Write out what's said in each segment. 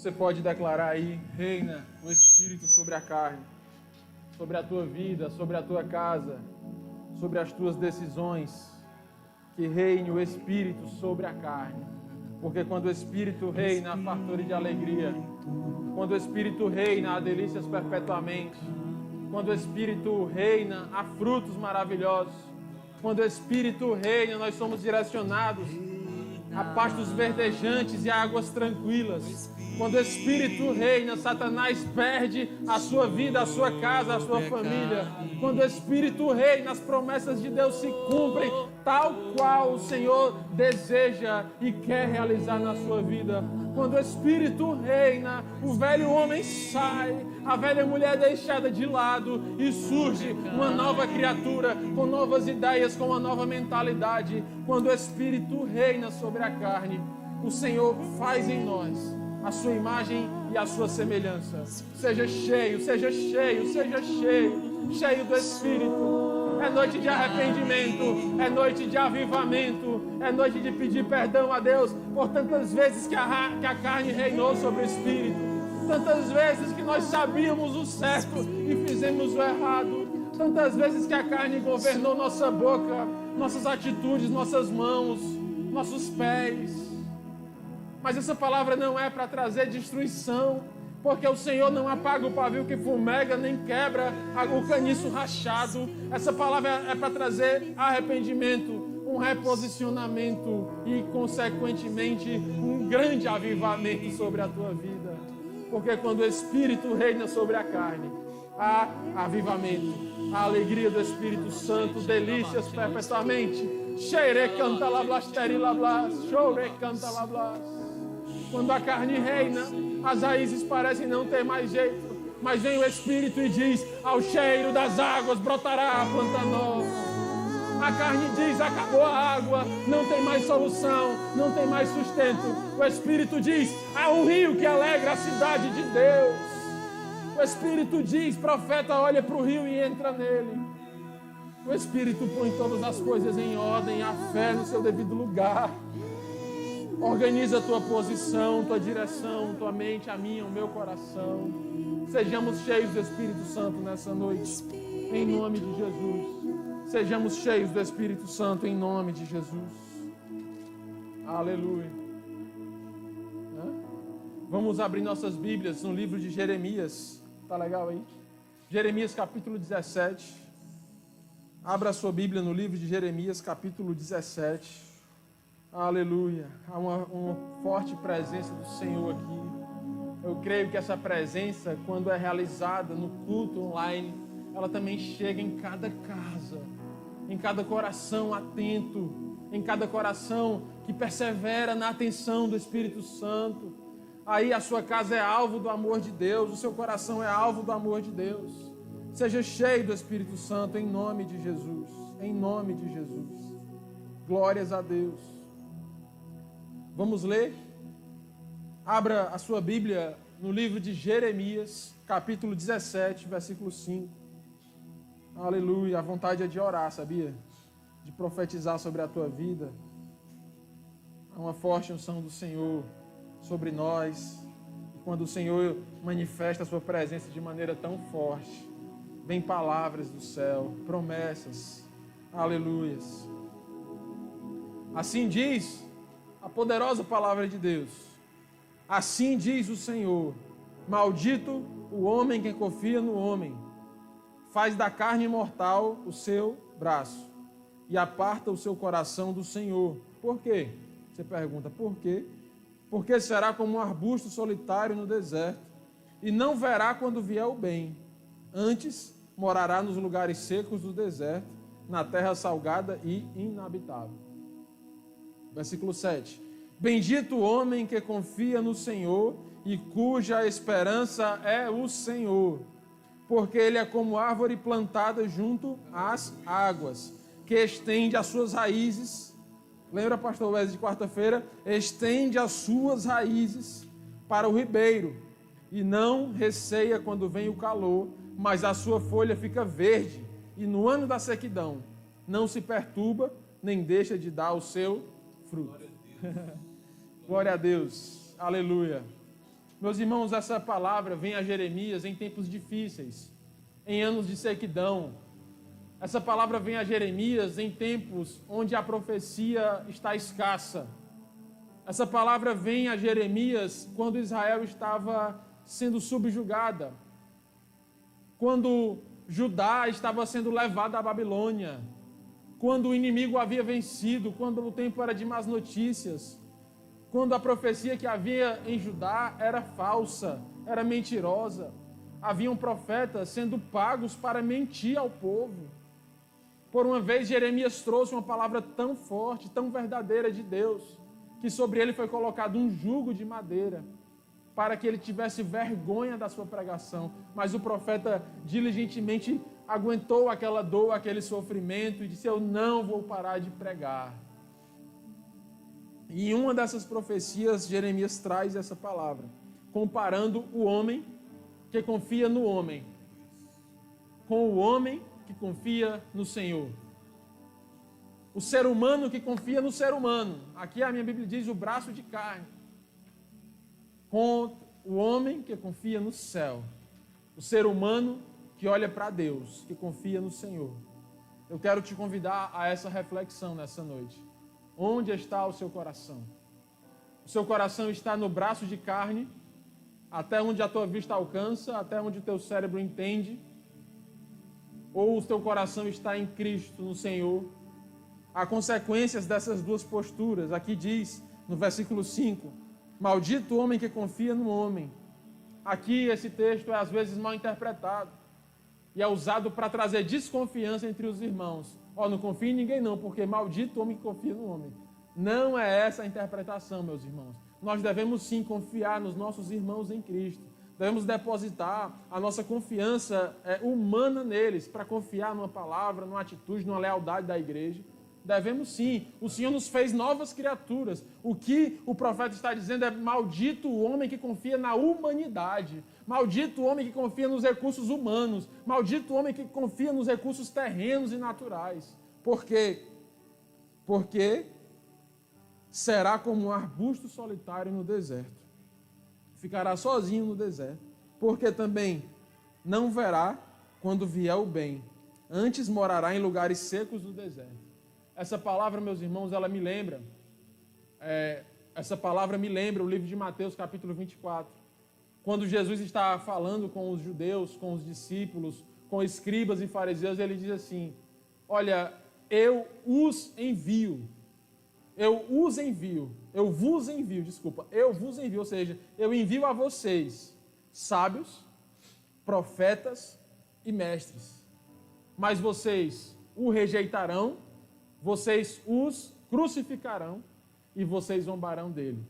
Você pode declarar aí: reina o Espírito sobre a carne, sobre a tua vida, sobre a tua casa, sobre as tuas decisões. Que reine o Espírito sobre a carne. Porque quando o Espírito reina, há fartura de alegria. Quando o Espírito reina, há delícias perpetuamente. Quando o Espírito reina, há frutos maravilhosos. Quando o Espírito reina, nós somos direcionados a pastos verdejantes e a águas tranquilas. Quando o Espírito reina, Satanás perde a sua vida, a sua casa, a sua família. Quando o Espírito reina, as promessas de Deus se cumprem tal qual o Senhor deseja e quer realizar na sua vida. Quando o Espírito reina, o velho homem sai, a velha mulher é deixada de lado e surge uma nova criatura com novas ideias, com uma nova mentalidade. Quando o Espírito reina sobre a carne, o Senhor faz em nós a sua imagem e a sua semelhança. Seja cheio, seja cheio, seja cheio, cheio do Espírito. É noite de arrependimento, é noite de avivamento, é noite de pedir perdão a Deus por tantas vezes que a carne reinou sobre o Espírito, tantas vezes que nós sabíamos o certo e fizemos o errado, tantas vezes que a carne governou nossa boca, nossas atitudes, nossas mãos, nossos pés. Mas essa palavra não é para trazer destruição, porque o Senhor não apaga o pavio que fumega, nem quebra o caniço rachado. Essa palavra é para trazer arrependimento, um reposicionamento e, consequentemente, um grande avivamento sobre a tua vida. Porque quando o Espírito reina sobre a carne, há avivamento, a alegria do Espírito Santo, delícias perpetuamente. Xere canta lablas, teri lablas, chore canta lablas. Quando a carne reina, as raízes parecem não ter mais jeito, mas vem o Espírito e diz: ao cheiro das águas brotará a planta nova. A carne diz: acabou a água, não tem mais solução, não tem mais sustento. O Espírito diz: há um rio que alegra a cidade de Deus. O Espírito diz: profeta, olha para o rio e entra nele. O Espírito põe todas as coisas em ordem, a fé no seu devido lugar. Organiza a tua posição, tua direção, tua mente, a minha, o meu coração. Sejamos cheios do Espírito Santo nessa noite, em nome de Jesus. Sejamos cheios do Espírito Santo, em nome de Jesus. Aleluia. Vamos abrir nossas Bíblias no livro de Jeremias. Tá legal aí? Jeremias capítulo 17. Abra a sua Bíblia no livro de Jeremias capítulo 17. Aleluia. Há uma forte presença do Senhor aqui. Eu creio que essa presença, quando é realizada no culto online, ela também chega em cada casa, em cada coração atento, em cada coração que persevera na atenção do Espírito Santo. Aí a sua casa é alvo do amor de Deus, o seu coração é alvo do amor de Deus. Seja cheio do Espírito Santo em nome de Jesus, em nome de Jesus. Glórias a Deus. Vamos ler? Abra a sua Bíblia no livro de Jeremias, capítulo 17, versículo 5. Aleluia. A vontade é de orar, sabia? De profetizar sobre a tua vida. Há uma forte unção do Senhor sobre nós. E quando o Senhor manifesta a sua presença de maneira tão forte, vem palavras do céu, promessas. Aleluias. Assim diz a poderosa palavra de Deus. Assim diz o Senhor: maldito o homem que confia no homem, faz da carne mortal o seu braço e aparta o seu coração do Senhor. Por quê? Você pergunta, por quê? Porque será como um arbusto solitário no deserto e não verá quando vier o bem. Antes morará nos lugares secos do deserto, na terra salgada e inabitável. Versículo 7. Bendito o homem que confia no Senhor e cuja esperança é o Senhor, porque ele é como árvore plantada junto às águas, que estende as suas raízes. Lembra, pastor Wesley, de quarta-feira? Estende as suas raízes para o ribeiro e não receia quando vem o calor, mas a sua folha fica verde e no ano da sequidão não se perturba nem deixa de dar o seu fruto. Glória a Deus. Aleluia. Meus irmãos, essa palavra vem a Jeremias em tempos difíceis, em anos de sequidão. Essa palavra vem a Jeremias em tempos onde a profecia está escassa. Essa palavra vem a Jeremias quando Israel estava sendo subjugada, quando Judá estava sendo levada à Babilônia, quando o inimigo havia vencido, quando o tempo era de más notícias, quando a profecia que havia em Judá era falsa, era mentirosa. Haviam profetas sendo pagos para mentir ao povo. Por uma vez, Jeremias trouxe uma palavra tão forte, tão verdadeira de Deus, que sobre ele foi colocado um jugo de madeira, para que ele tivesse vergonha da sua pregação. Mas o profeta diligentemente aguentou aquela dor, aquele sofrimento e disse: eu não vou parar de pregar. E em uma dessas profecias, Jeremias traz essa palavra, comparando o homem que confia no homem com o homem que confia no Senhor. O ser humano que confia no ser humano. Aqui a minha Bíblia diz o braço de carne. Com o homem que confia no céu. O ser humano que olha para Deus, que confia no Senhor. Eu quero te convidar a essa reflexão nessa noite. Onde está o seu coração? O seu coração está no braço de carne, até onde a tua vista alcança, até onde o teu cérebro entende? Ou o teu coração está em Cristo, no Senhor? Há consequências dessas duas posturas. Aqui diz, no versículo 5, maldito o homem que confia no homem. Aqui esse texto é às vezes mal interpretado e é usado para trazer desconfiança entre os irmãos. Não confie em ninguém não, porque maldito o homem que confia no homem. Não é essa a interpretação, meus irmãos. Nós devemos sim confiar nos nossos irmãos em Cristo. Devemos depositar a nossa confiança humana neles, para confiar numa palavra, numa atitude, numa lealdade da igreja. Devemos sim. O Senhor nos fez novas criaturas. O que o profeta está dizendo é: maldito o homem que confia na humanidade. Maldito o homem que confia nos recursos humanos. Maldito o homem que confia nos recursos terrenos e naturais. Por quê? Porque será como um arbusto solitário no deserto. Ficará sozinho no deserto. Porque também não verá quando vier o bem. Antes morará em lugares secos do deserto. Essa palavra, meus irmãos, ela me lembra. Essa palavra me lembra o livro de Mateus, capítulo 24. Quando Jesus está falando com os judeus, com os discípulos, com escribas e fariseus, ele diz assim: olha, eu vos envio, ou seja, eu envio a vocês, sábios, profetas e mestres. Mas vocês o rejeitarão, vocês os crucificarão e vocês zombarão dele.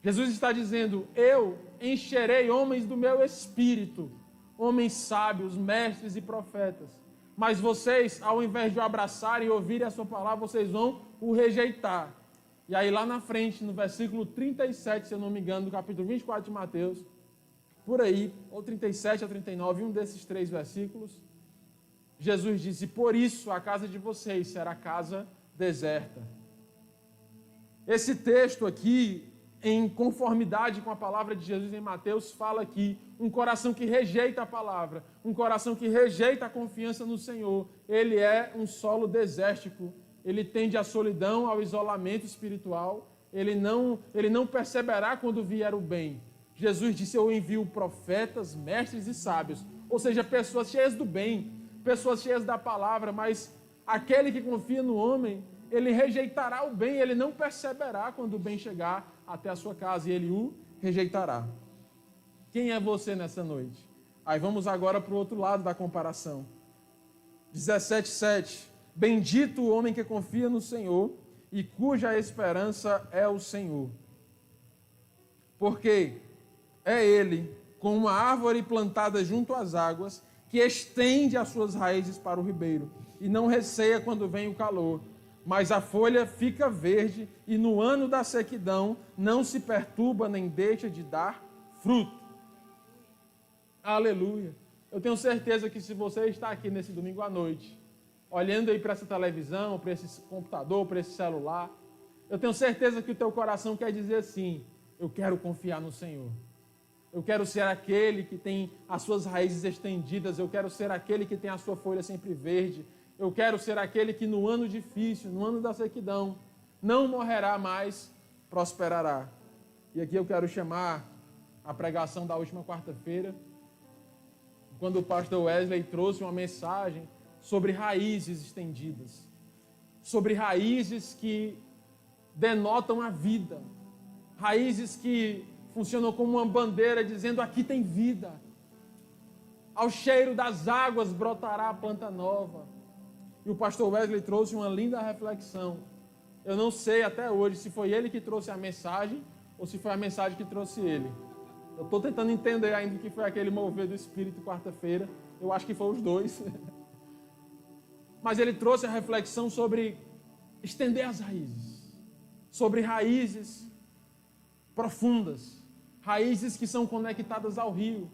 Jesus está dizendo: eu encherei homens do meu espírito, homens sábios, mestres e profetas. Mas vocês, ao invés de o abraçarem e ouvirem a sua palavra, vocês vão o rejeitar. E aí lá na frente, no versículo 37, se eu não me engano, do capítulo 24 de Mateus, por aí, ou 37 a 39, um desses 3 versículos, Jesus disse: por isso a casa de vocês será casa deserta. Esse texto aqui, em conformidade com a palavra de Jesus em Mateus, fala que um coração que rejeita a palavra, um coração que rejeita a confiança no Senhor, ele é um solo desértico, ele tende à solidão, ao isolamento espiritual, ele não perceberá quando vier o bem. Jesus disse: eu envio profetas, mestres e sábios, ou seja, pessoas cheias do bem, pessoas cheias da palavra, mas aquele que confia no homem, ele rejeitará o bem, ele não perceberá quando o bem chegar até a sua casa e ele o rejeitará. Quem é você nessa noite? Aí vamos agora para o outro lado da comparação. 17:7. Bendito o homem que confia no Senhor e cuja esperança é o Senhor. Porque é ele, como uma árvore plantada junto às águas, que estende as suas raízes para o ribeiro e não receia quando vem o calor, mas a folha fica verde e no ano da sequidão não se perturba nem deixa de dar fruto. Aleluia! Eu tenho certeza que se você está aqui nesse domingo à noite, olhando aí para essa televisão, para esse computador, para esse celular, eu tenho certeza que o teu coração quer dizer assim: eu quero confiar no Senhor. Eu quero ser aquele que tem as suas raízes estendidas. Eu quero ser aquele que tem a sua folha sempre verde. Eu quero ser aquele que no ano difícil, no ano da sequidão, não morrerá, mas prosperará. E aqui eu quero chamar a pregação da última quarta-feira, quando o pastor Wesley trouxe uma mensagem sobre raízes estendidas, sobre raízes que denotam a vida, raízes que funcionam como uma bandeira dizendo: aqui tem vida. Ao cheiro das águas brotará a planta nova. E o pastor Wesley trouxe uma linda reflexão. Eu não sei até hoje se foi ele que trouxe a mensagem ou se foi a mensagem que trouxe ele. Eu estou tentando entender ainda o que foi aquele mover do Espírito quarta-feira. Eu acho que foi os dois. Mas ele trouxe a reflexão sobre estender as raízes. Sobre raízes profundas. Raízes que são conectadas ao rio.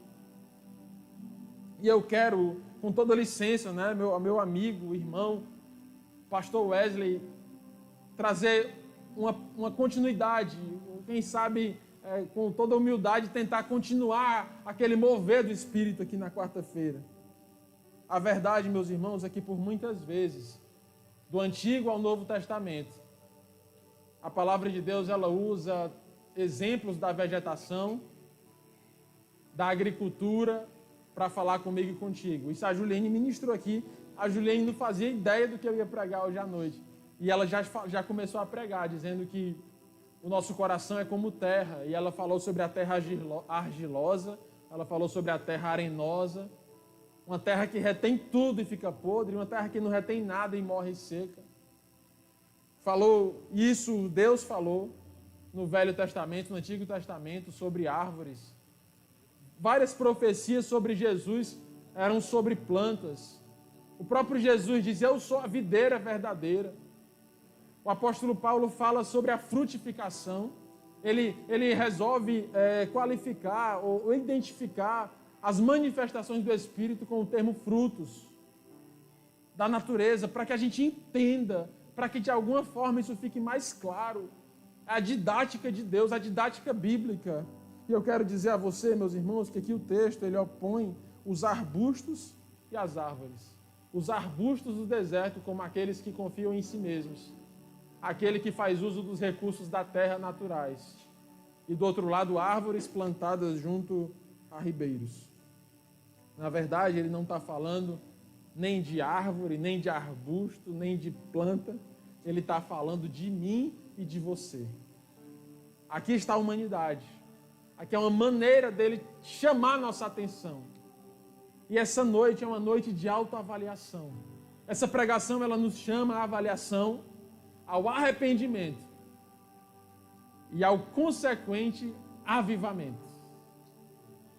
E eu quero, com toda licença, né, meu amigo, irmão, pastor Wesley, trazer uma continuidade, quem sabe, com toda humildade, tentar continuar aquele mover do Espírito aqui na quarta-feira. A verdade, meus irmãos, é que por muitas vezes, do Antigo ao Novo Testamento, a palavra de Deus, ela usa exemplos da vegetação, da agricultura, para falar comigo e contigo. Isso a Juliane ministrou aqui. A Juliane não fazia ideia do que eu ia pregar hoje à noite. E ela já começou a pregar, dizendo que o nosso coração é como terra. E ela falou sobre a terra argilosa, ela falou sobre a terra arenosa, uma terra que retém tudo e fica podre, uma terra que não retém nada e morre seca. Falou isso, Deus falou no Velho Testamento, no Antigo Testamento, sobre árvores. Várias profecias sobre Jesus eram sobre plantas. O próprio Jesus diz: eu sou a videira verdadeira. O apóstolo Paulo fala sobre a frutificação. Ele resolve qualificar ou identificar as manifestações do Espírito com o termo frutos da natureza, para que a gente entenda, para que de alguma forma isso fique mais claro. A didática de Deus, a didática bíblica. E eu quero dizer a você, meus irmãos, que aqui o texto ele opõe os arbustos e as árvores. Os arbustos do deserto como aqueles que confiam em si mesmos. Aquele que faz uso dos recursos da terra naturais. E do outro lado, árvores plantadas junto a ribeiros. Na verdade, ele não está falando nem de árvore, nem de arbusto, nem de planta. Ele está falando de mim e de você. Aqui está a humanidade. Aqui é uma maneira dele chamar nossa atenção. E essa noite é uma noite de autoavaliação. Essa pregação, ela nos chama à avaliação, ao arrependimento e ao consequente avivamento,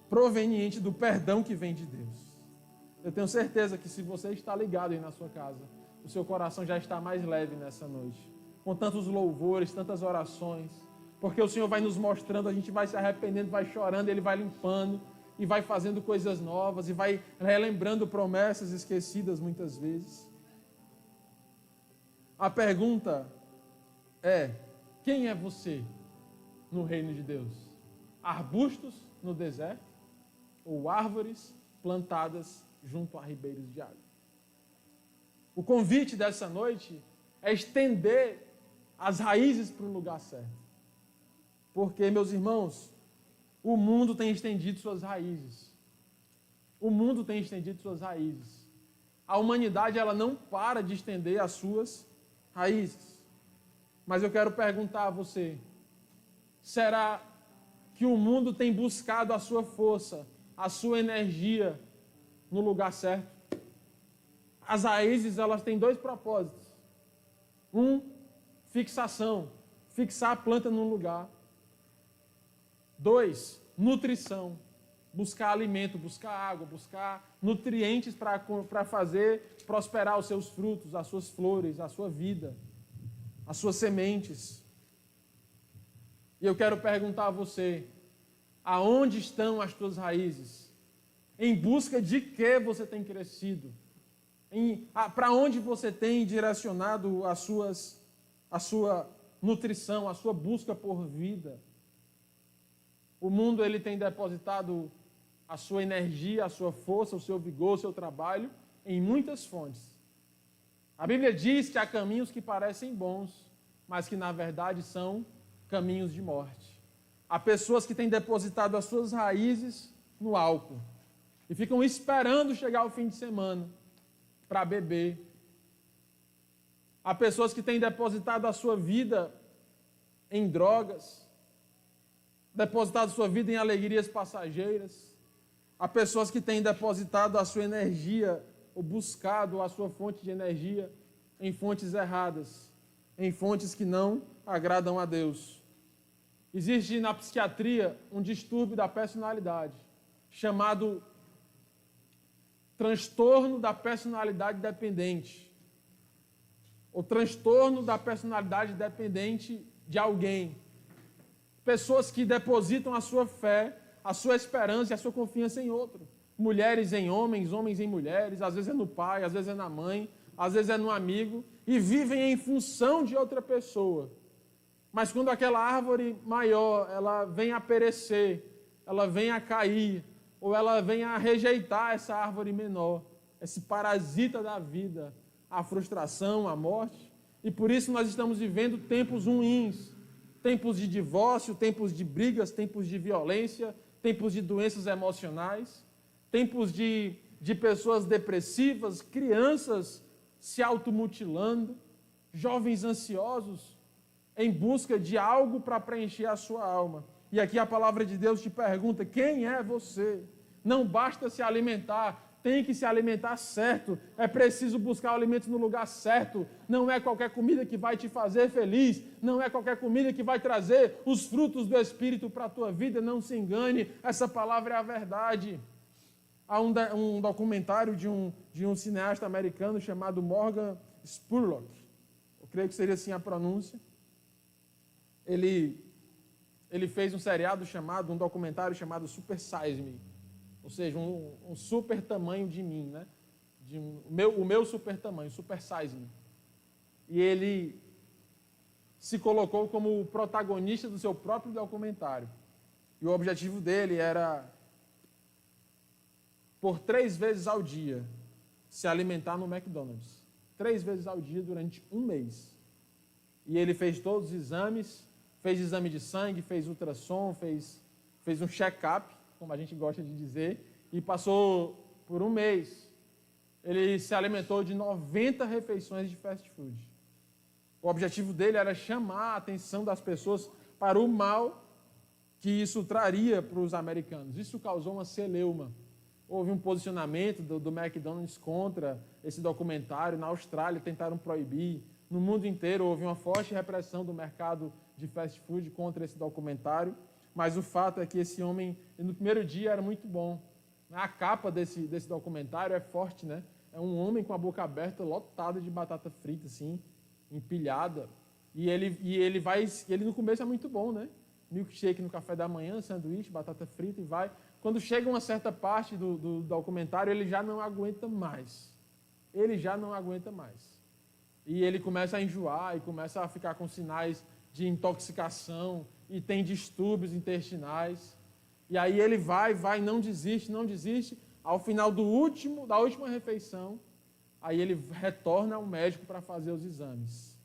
proveniente do perdão que vem de Deus. Eu tenho certeza que se você está ligado aí na sua casa, o seu coração já está mais leve nessa noite, com tantos louvores, tantas orações, porque o Senhor vai nos mostrando, a gente vai se arrependendo, vai chorando, Ele vai limpando e vai fazendo coisas novas e vai relembrando promessas esquecidas muitas vezes. A pergunta é: quem é você no reino de Deus? Arbustos no deserto ou árvores plantadas junto a ribeiros de água? O convite dessa noite é estender as raízes para o lugar certo. Porque, meus irmãos, o mundo tem estendido suas raízes. O mundo tem estendido suas raízes. A humanidade, ela não para de estender as suas raízes. Mas eu quero perguntar a você: será que o mundo tem buscado a sua força, a sua energia no lugar certo? As raízes, elas têm dois propósitos. Fixação, fixar a planta num lugar. 2, nutrição, buscar alimento, buscar água, buscar nutrientes para fazer prosperar os seus frutos, as suas flores, a sua vida, as suas sementes. E eu quero perguntar a você: aonde estão as tuas raízes? Em busca de que você tem crescido? Para onde você tem direcionado a sua nutrição, a sua busca por vida? O mundo ele tem depositado a sua energia, a sua força, o seu vigor, o seu trabalho em muitas fontes. A Bíblia diz que há caminhos que parecem bons, mas que na verdade são caminhos de morte. Há pessoas que têm depositado as suas raízes no álcool e ficam esperando chegar o fim de semana para beber. Há pessoas que têm depositado a sua vida em drogas, depositado a sua vida em alegrias passageiras. Há pessoas que têm depositado a sua energia ou buscado a sua fonte de energia em fontes erradas, em fontes que não agradam a Deus. Existe na psiquiatria um distúrbio da personalidade, chamado transtorno da personalidade dependente, ou transtorno da personalidade dependente de alguém. Pessoas que depositam a sua fé, a sua esperança e a sua confiança em outro. Mulheres em homens, homens em mulheres, às vezes é no pai, às vezes é na mãe, às vezes é no amigo, e vivem em função de outra pessoa. Mas quando aquela árvore maior, ela vem a perecer, ela vem a cair, ou ela vem a rejeitar essa árvore menor, esse parasita da vida, a frustração, a morte, e por isso nós estamos vivendo tempos ruins, tempos de divórcio, tempos de brigas, tempos de violência, tempos de doenças emocionais, tempos de pessoas depressivas, crianças se automutilando, jovens ansiosos em busca de algo para preencher a sua alma. E aqui a palavra de Deus te pergunta: quem é você? Não basta se alimentar, tem que se alimentar certo, é preciso buscar o alimento no lugar certo, não é qualquer comida que vai te fazer feliz, não é qualquer comida que vai trazer os frutos do Espírito para a tua vida, não se engane, essa palavra é a verdade. Há um documentário de um cineasta americano chamado Morgan Spurlock, eu creio que seria assim a pronúncia. Ele fez um documentário chamado Super Size Me, ou seja, um super tamanho de mim, né? O meu super tamanho, Super Size Me. E ele se colocou como o protagonista do seu próprio documentário. E o objetivo dele era, por 3 vezes ao dia, se alimentar no McDonald's. 3 vezes ao dia durante 1 mês. E ele fez todos os exames, fez exame de sangue, fez ultrassom, fez um check-up, como a gente gosta de dizer, e passou por 1 mês. Ele se alimentou de 90 refeições de fast food. O objetivo dele era chamar a atenção das pessoas para o mal que isso traria para os americanos. Isso causou uma celeuma. Houve um posicionamento do McDonald's contra esse documentário. Na Austrália tentaram proibir. No mundo inteiro houve uma forte repressão do mercado de fast food contra esse documentário. Mas o fato é que esse homem, no primeiro dia, era muito bom. A capa desse documentário é forte, né? É um homem com a boca aberta, lotada de batata frita, assim, empilhada. E ele no começo é muito bom, né? Milkshake no café da manhã, sanduíche, batata frita e vai. Quando chega uma certa parte do documentário, ele já não aguenta mais. Ele já não aguenta mais. E ele começa a enjoar e começa a ficar com sinais de intoxicação e tem distúrbios intestinais. E aí ele vai, não desiste. Ao final da última refeição, aí ele retorna ao médico para fazer os exames.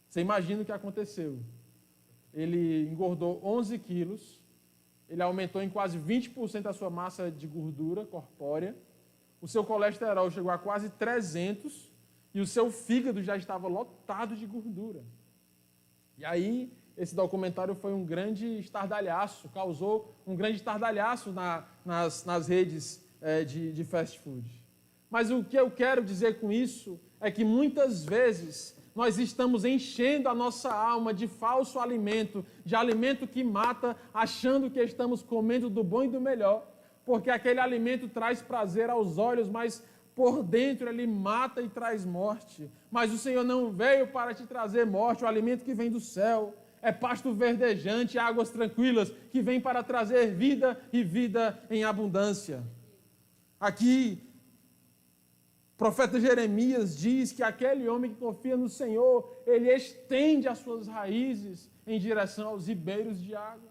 Você imagina o que aconteceu? Ele engordou 11 quilos, ele aumentou em quase 20% a sua massa de gordura corpórea, o seu colesterol chegou a quase 300 e o seu fígado já estava lotado de gordura. E aí, esse documentário foi um grande estardalhaço, causou um grande estardalhaço nas redes de fast food. Mas o que eu quero dizer com isso é que muitas vezes nós estamos enchendo a nossa alma de falso alimento, de alimento que mata, achando que estamos comendo do bom e do melhor, porque aquele alimento traz prazer aos olhos, mas por dentro ele mata e traz morte. Mas o Senhor não veio para te trazer morte, o alimento que vem do céu é pasto verdejante, águas tranquilas, que vem para trazer vida e vida em abundância. Aqui, o profeta Jeremias diz que aquele homem que confia no Senhor, ele estende as suas raízes em direção aos ribeiros de água.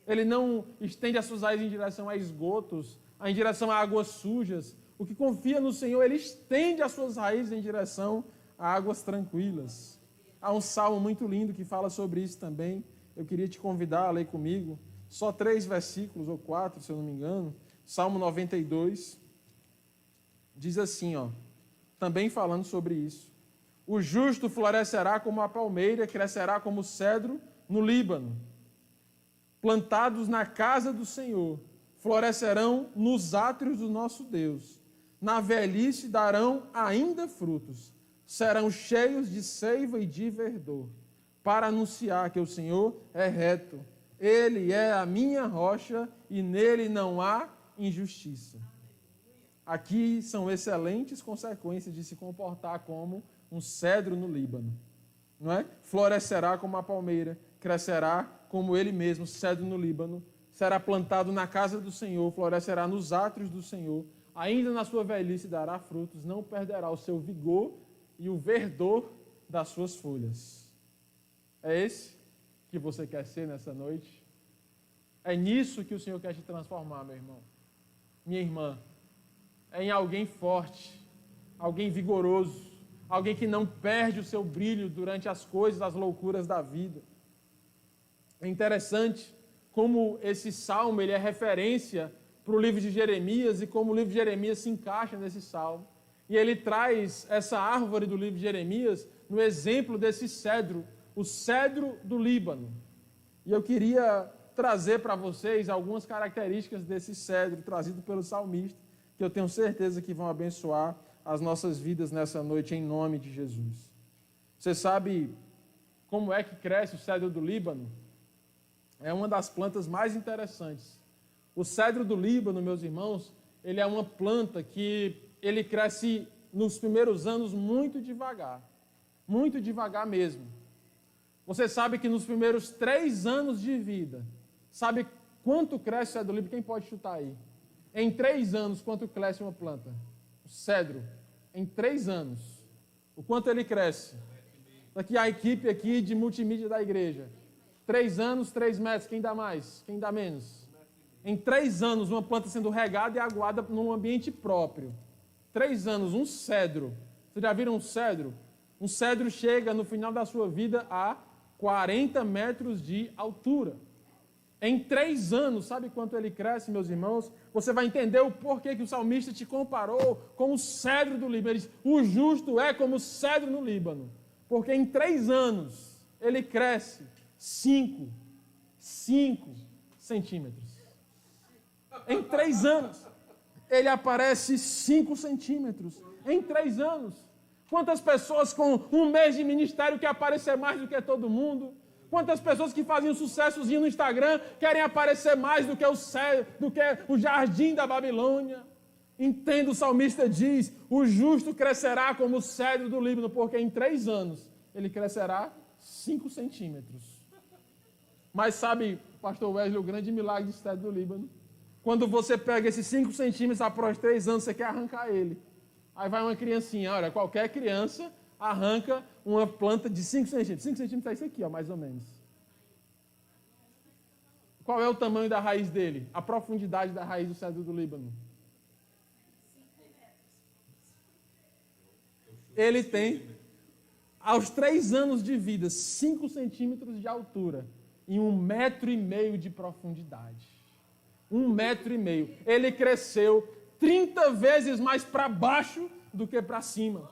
Ele não estende as suas raízes em direção a esgotos, em direção a águas sujas. O que confia no Senhor, ele estende as suas raízes em direção a águas tranquilas. Há um salmo muito lindo que fala sobre isso também. Eu queria te convidar a ler comigo. Só 3 versículos, ou 4, se eu não me engano. Salmo 92. Diz assim, também falando sobre isso. O justo florescerá como a palmeira, crescerá como o cedro no Líbano. Plantados na casa do Senhor, florescerão nos átrios do nosso Deus. Na velhice darão ainda frutos. Serão cheios de seiva e de verdor, para anunciar que o Senhor é reto. Ele é a minha rocha e nele não há injustiça. Aqui são excelentes consequências de se comportar como um cedro no Líbano. Não é? Florescerá como a palmeira, crescerá como ele mesmo, cedro no Líbano. Será plantado na casa do Senhor, florescerá nos átrios do Senhor. Ainda na sua velhice dará frutos, não perderá o seu vigor e o verdor das suas folhas. É esse que você quer ser nessa noite? É nisso que o Senhor quer te transformar, meu irmão. Minha irmã. É em alguém forte, alguém vigoroso, alguém que não perde o seu brilho durante as coisas, as loucuras da vida. É interessante como esse salmo ele é referência para o livro de Jeremias e como o livro de Jeremias se encaixa nesse salmo. E ele traz essa árvore do livro de Jeremias no exemplo desse cedro, o cedro do Líbano. E eu queria trazer para vocês algumas características desse cedro trazido pelo salmista, que eu tenho certeza que vão abençoar as nossas vidas nessa noite, em nome de Jesus. Você sabe como é que cresce o cedro do Líbano? É uma das plantas mais interessantes. O cedro do Líbano, meus irmãos, ele é uma planta que ele cresce nos primeiros anos muito devagar mesmo. Você sabe que nos primeiros 3 anos de vida, sabe quanto cresce o cedro do Líbano? Quem pode chutar aí? Em 3 anos, quanto cresce uma planta? O cedro. Em 3 anos. O quanto ele cresce? Aqui a equipe aqui de multimídia da igreja. 3 anos, 3 metros. Quem dá mais? Quem dá menos? Em 3 anos, uma planta sendo regada e aguada num ambiente próprio. 3 anos, um cedro. Vocês já viram um cedro? Um cedro chega no final da sua vida a 40 metros de altura. Em 3 anos, sabe quanto ele cresce, meus irmãos? Você vai entender o porquê que o salmista te comparou com o cedro do Líbano. Ele diz, o justo é como o cedro no Líbano. Porque em 3 anos, ele cresce 5 centímetros. Em 3 anos, ele aparece 5 centímetros. Em 3 anos. Quantas pessoas com 1 mês de ministério querem aparecer mais do que todo mundo? Quantas pessoas que fazem um sucessozinho no Instagram querem aparecer mais do que o jardim da Babilônia? Entenda, o salmista diz, o justo crescerá como o cedro do Líbano, porque em 3 anos ele crescerá 5 centímetros. Mas sabe, pastor Wesley, o grande milagre de cedro do Líbano? Quando você pega esses 5 centímetros após 3 anos, você quer arrancar ele. Aí vai uma criancinha, olha, qualquer criança arranca uma planta de 5 centímetros. 5 centímetros é isso aqui, mais ou menos. Qual é o tamanho da raiz dele? A profundidade da raiz do cedro do Líbano? Ele tem, aos 3 anos de vida, 5 centímetros de altura e 1,5 metro de profundidade. 1,5 metro. Ele cresceu 30 vezes mais para baixo do que para cima.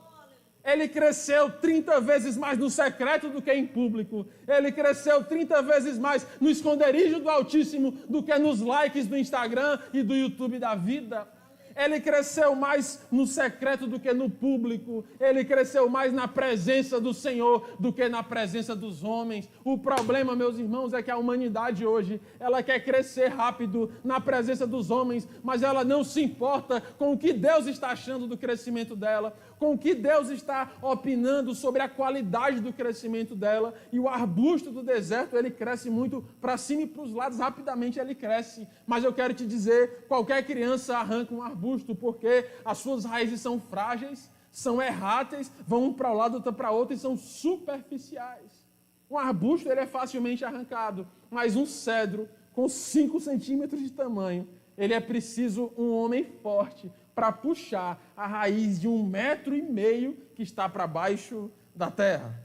Ele cresceu 30 vezes mais no secreto do que em público. Ele cresceu 30 vezes mais no esconderijo do Altíssimo do que nos likes do Instagram e do YouTube da vida. Ele cresceu mais no secreto do que no público. Ele cresceu mais na presença do Senhor do que na presença dos homens. O problema, meus irmãos, é que a humanidade hoje, ela quer crescer rápido na presença dos homens, mas ela não se importa com o que Deus está achando do crescimento dela, com o que Deus está opinando sobre a qualidade do crescimento dela. E o arbusto do deserto, ele cresce muito para cima e para os lados, rapidamente ele cresce. Mas eu quero te dizer, qualquer criança arranca um arbusto, porque as suas raízes são frágeis, são erráteis, vão um para um lado, outro para outro e são superficiais. Um arbusto ele é facilmente arrancado, mas um cedro com 5 centímetros de tamanho, ele é preciso um homem forte para puxar a raiz de 1,5 metro que está para baixo da terra.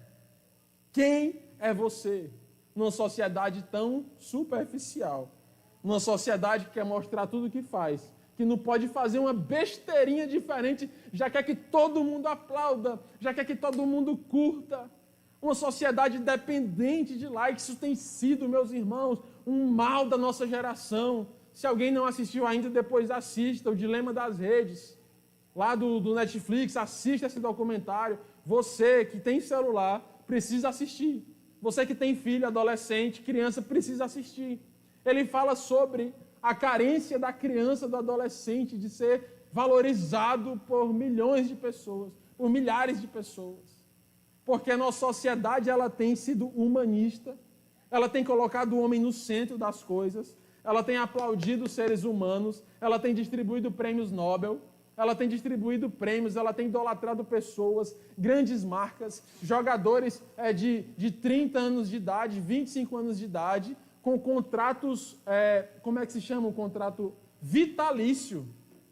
Quem é você numa sociedade tão superficial? Numa sociedade que quer mostrar tudo o que faz, que não pode fazer uma besteirinha diferente, já quer que todo mundo aplauda, já quer que todo mundo curta. Uma sociedade dependente de likes. Isso tem sido, meus irmãos, um mal da nossa geração. Se alguém não assistiu ainda, depois assista, O Dilema das Redes, lá do Netflix, assista esse documentário. Você que tem celular, precisa assistir. Você que tem filho, adolescente, criança, precisa assistir. Ele fala sobre a carência da criança, do adolescente, de ser valorizado por milhões de pessoas, por milhares de pessoas. Porque a nossa sociedade, ela tem sido humanista, ela tem colocado o homem no centro das coisas, ela tem aplaudido os seres humanos, ela tem distribuído prêmios Nobel, ela tem distribuído prêmios, ela tem idolatrado pessoas, grandes marcas, jogadores de 30 anos de idade, 25 anos de idade, com contratos, como é que se chama? Um contrato vitalício.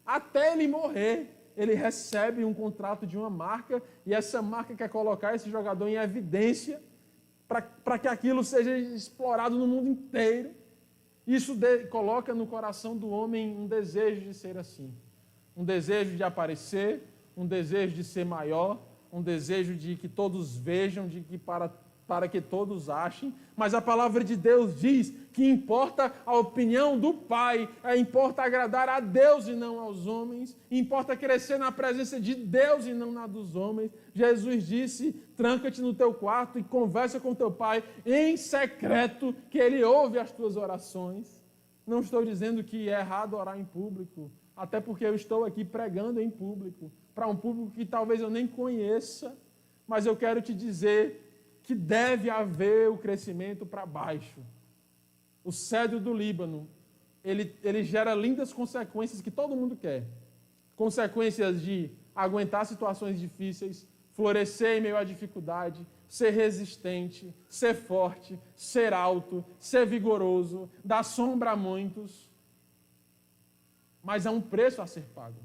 Até ele morrer, ele recebe um contrato de uma marca e essa marca quer colocar esse jogador em evidência para que aquilo seja explorado no mundo inteiro. Isso coloca no coração do homem um desejo de ser assim. Um desejo de aparecer, um desejo de ser maior, um desejo de que todos vejam, de que para que todos achem. Mas a palavra de Deus diz que importa a opinião do Pai, importa agradar a Deus e não aos homens, importa crescer na presença de Deus e não na dos homens. Jesus disse, tranca-te no teu quarto e conversa com teu Pai em secreto, que Ele ouve as tuas orações. Não estou dizendo que é errado orar em público, até porque eu estou aqui pregando em público, para um público que talvez eu nem conheça, mas eu quero te dizer que deve haver o crescimento para baixo. O cedro do Líbano, ele gera lindas consequências que todo mundo quer. Consequências de aguentar situações difíceis, florescer em meio à dificuldade, ser resistente, ser forte, ser alto, ser vigoroso, dar sombra a muitos. Mas há um preço a ser pago.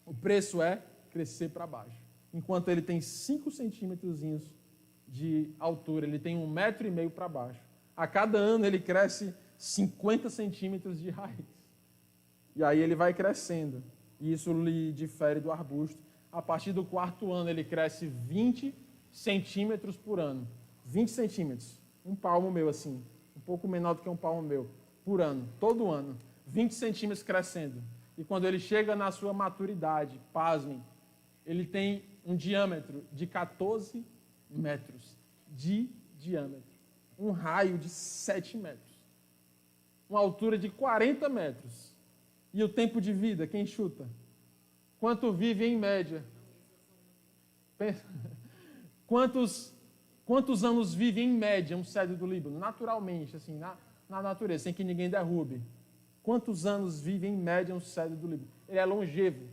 O preço é crescer para baixo. Enquanto ele tem 5 centímetros de altura, ele tem 1,5 metro para baixo. A cada ano ele cresce 50 centímetros de raiz. E aí ele vai crescendo. E isso lhe difere do arbusto. A partir do 4º ano ele cresce 20 centímetros por ano. 20 centímetros. Um palmo meu assim. Um pouco menor do que um palmo meu. Por ano. Todo ano. 20 centímetros crescendo. E quando ele chega na sua maturidade, pasmem, ele tem um diâmetro de 14 metros de diâmetro. Um raio de 7 metros. Uma altura de 40 metros. E o tempo de vida, quem chuta? Quanto vive em média? Quantos anos vive em média um cedro do Líbano? Naturalmente, assim, na natureza, sem que ninguém derrube. Quantos anos vive em média um cedro do Líbano? Ele é longevo.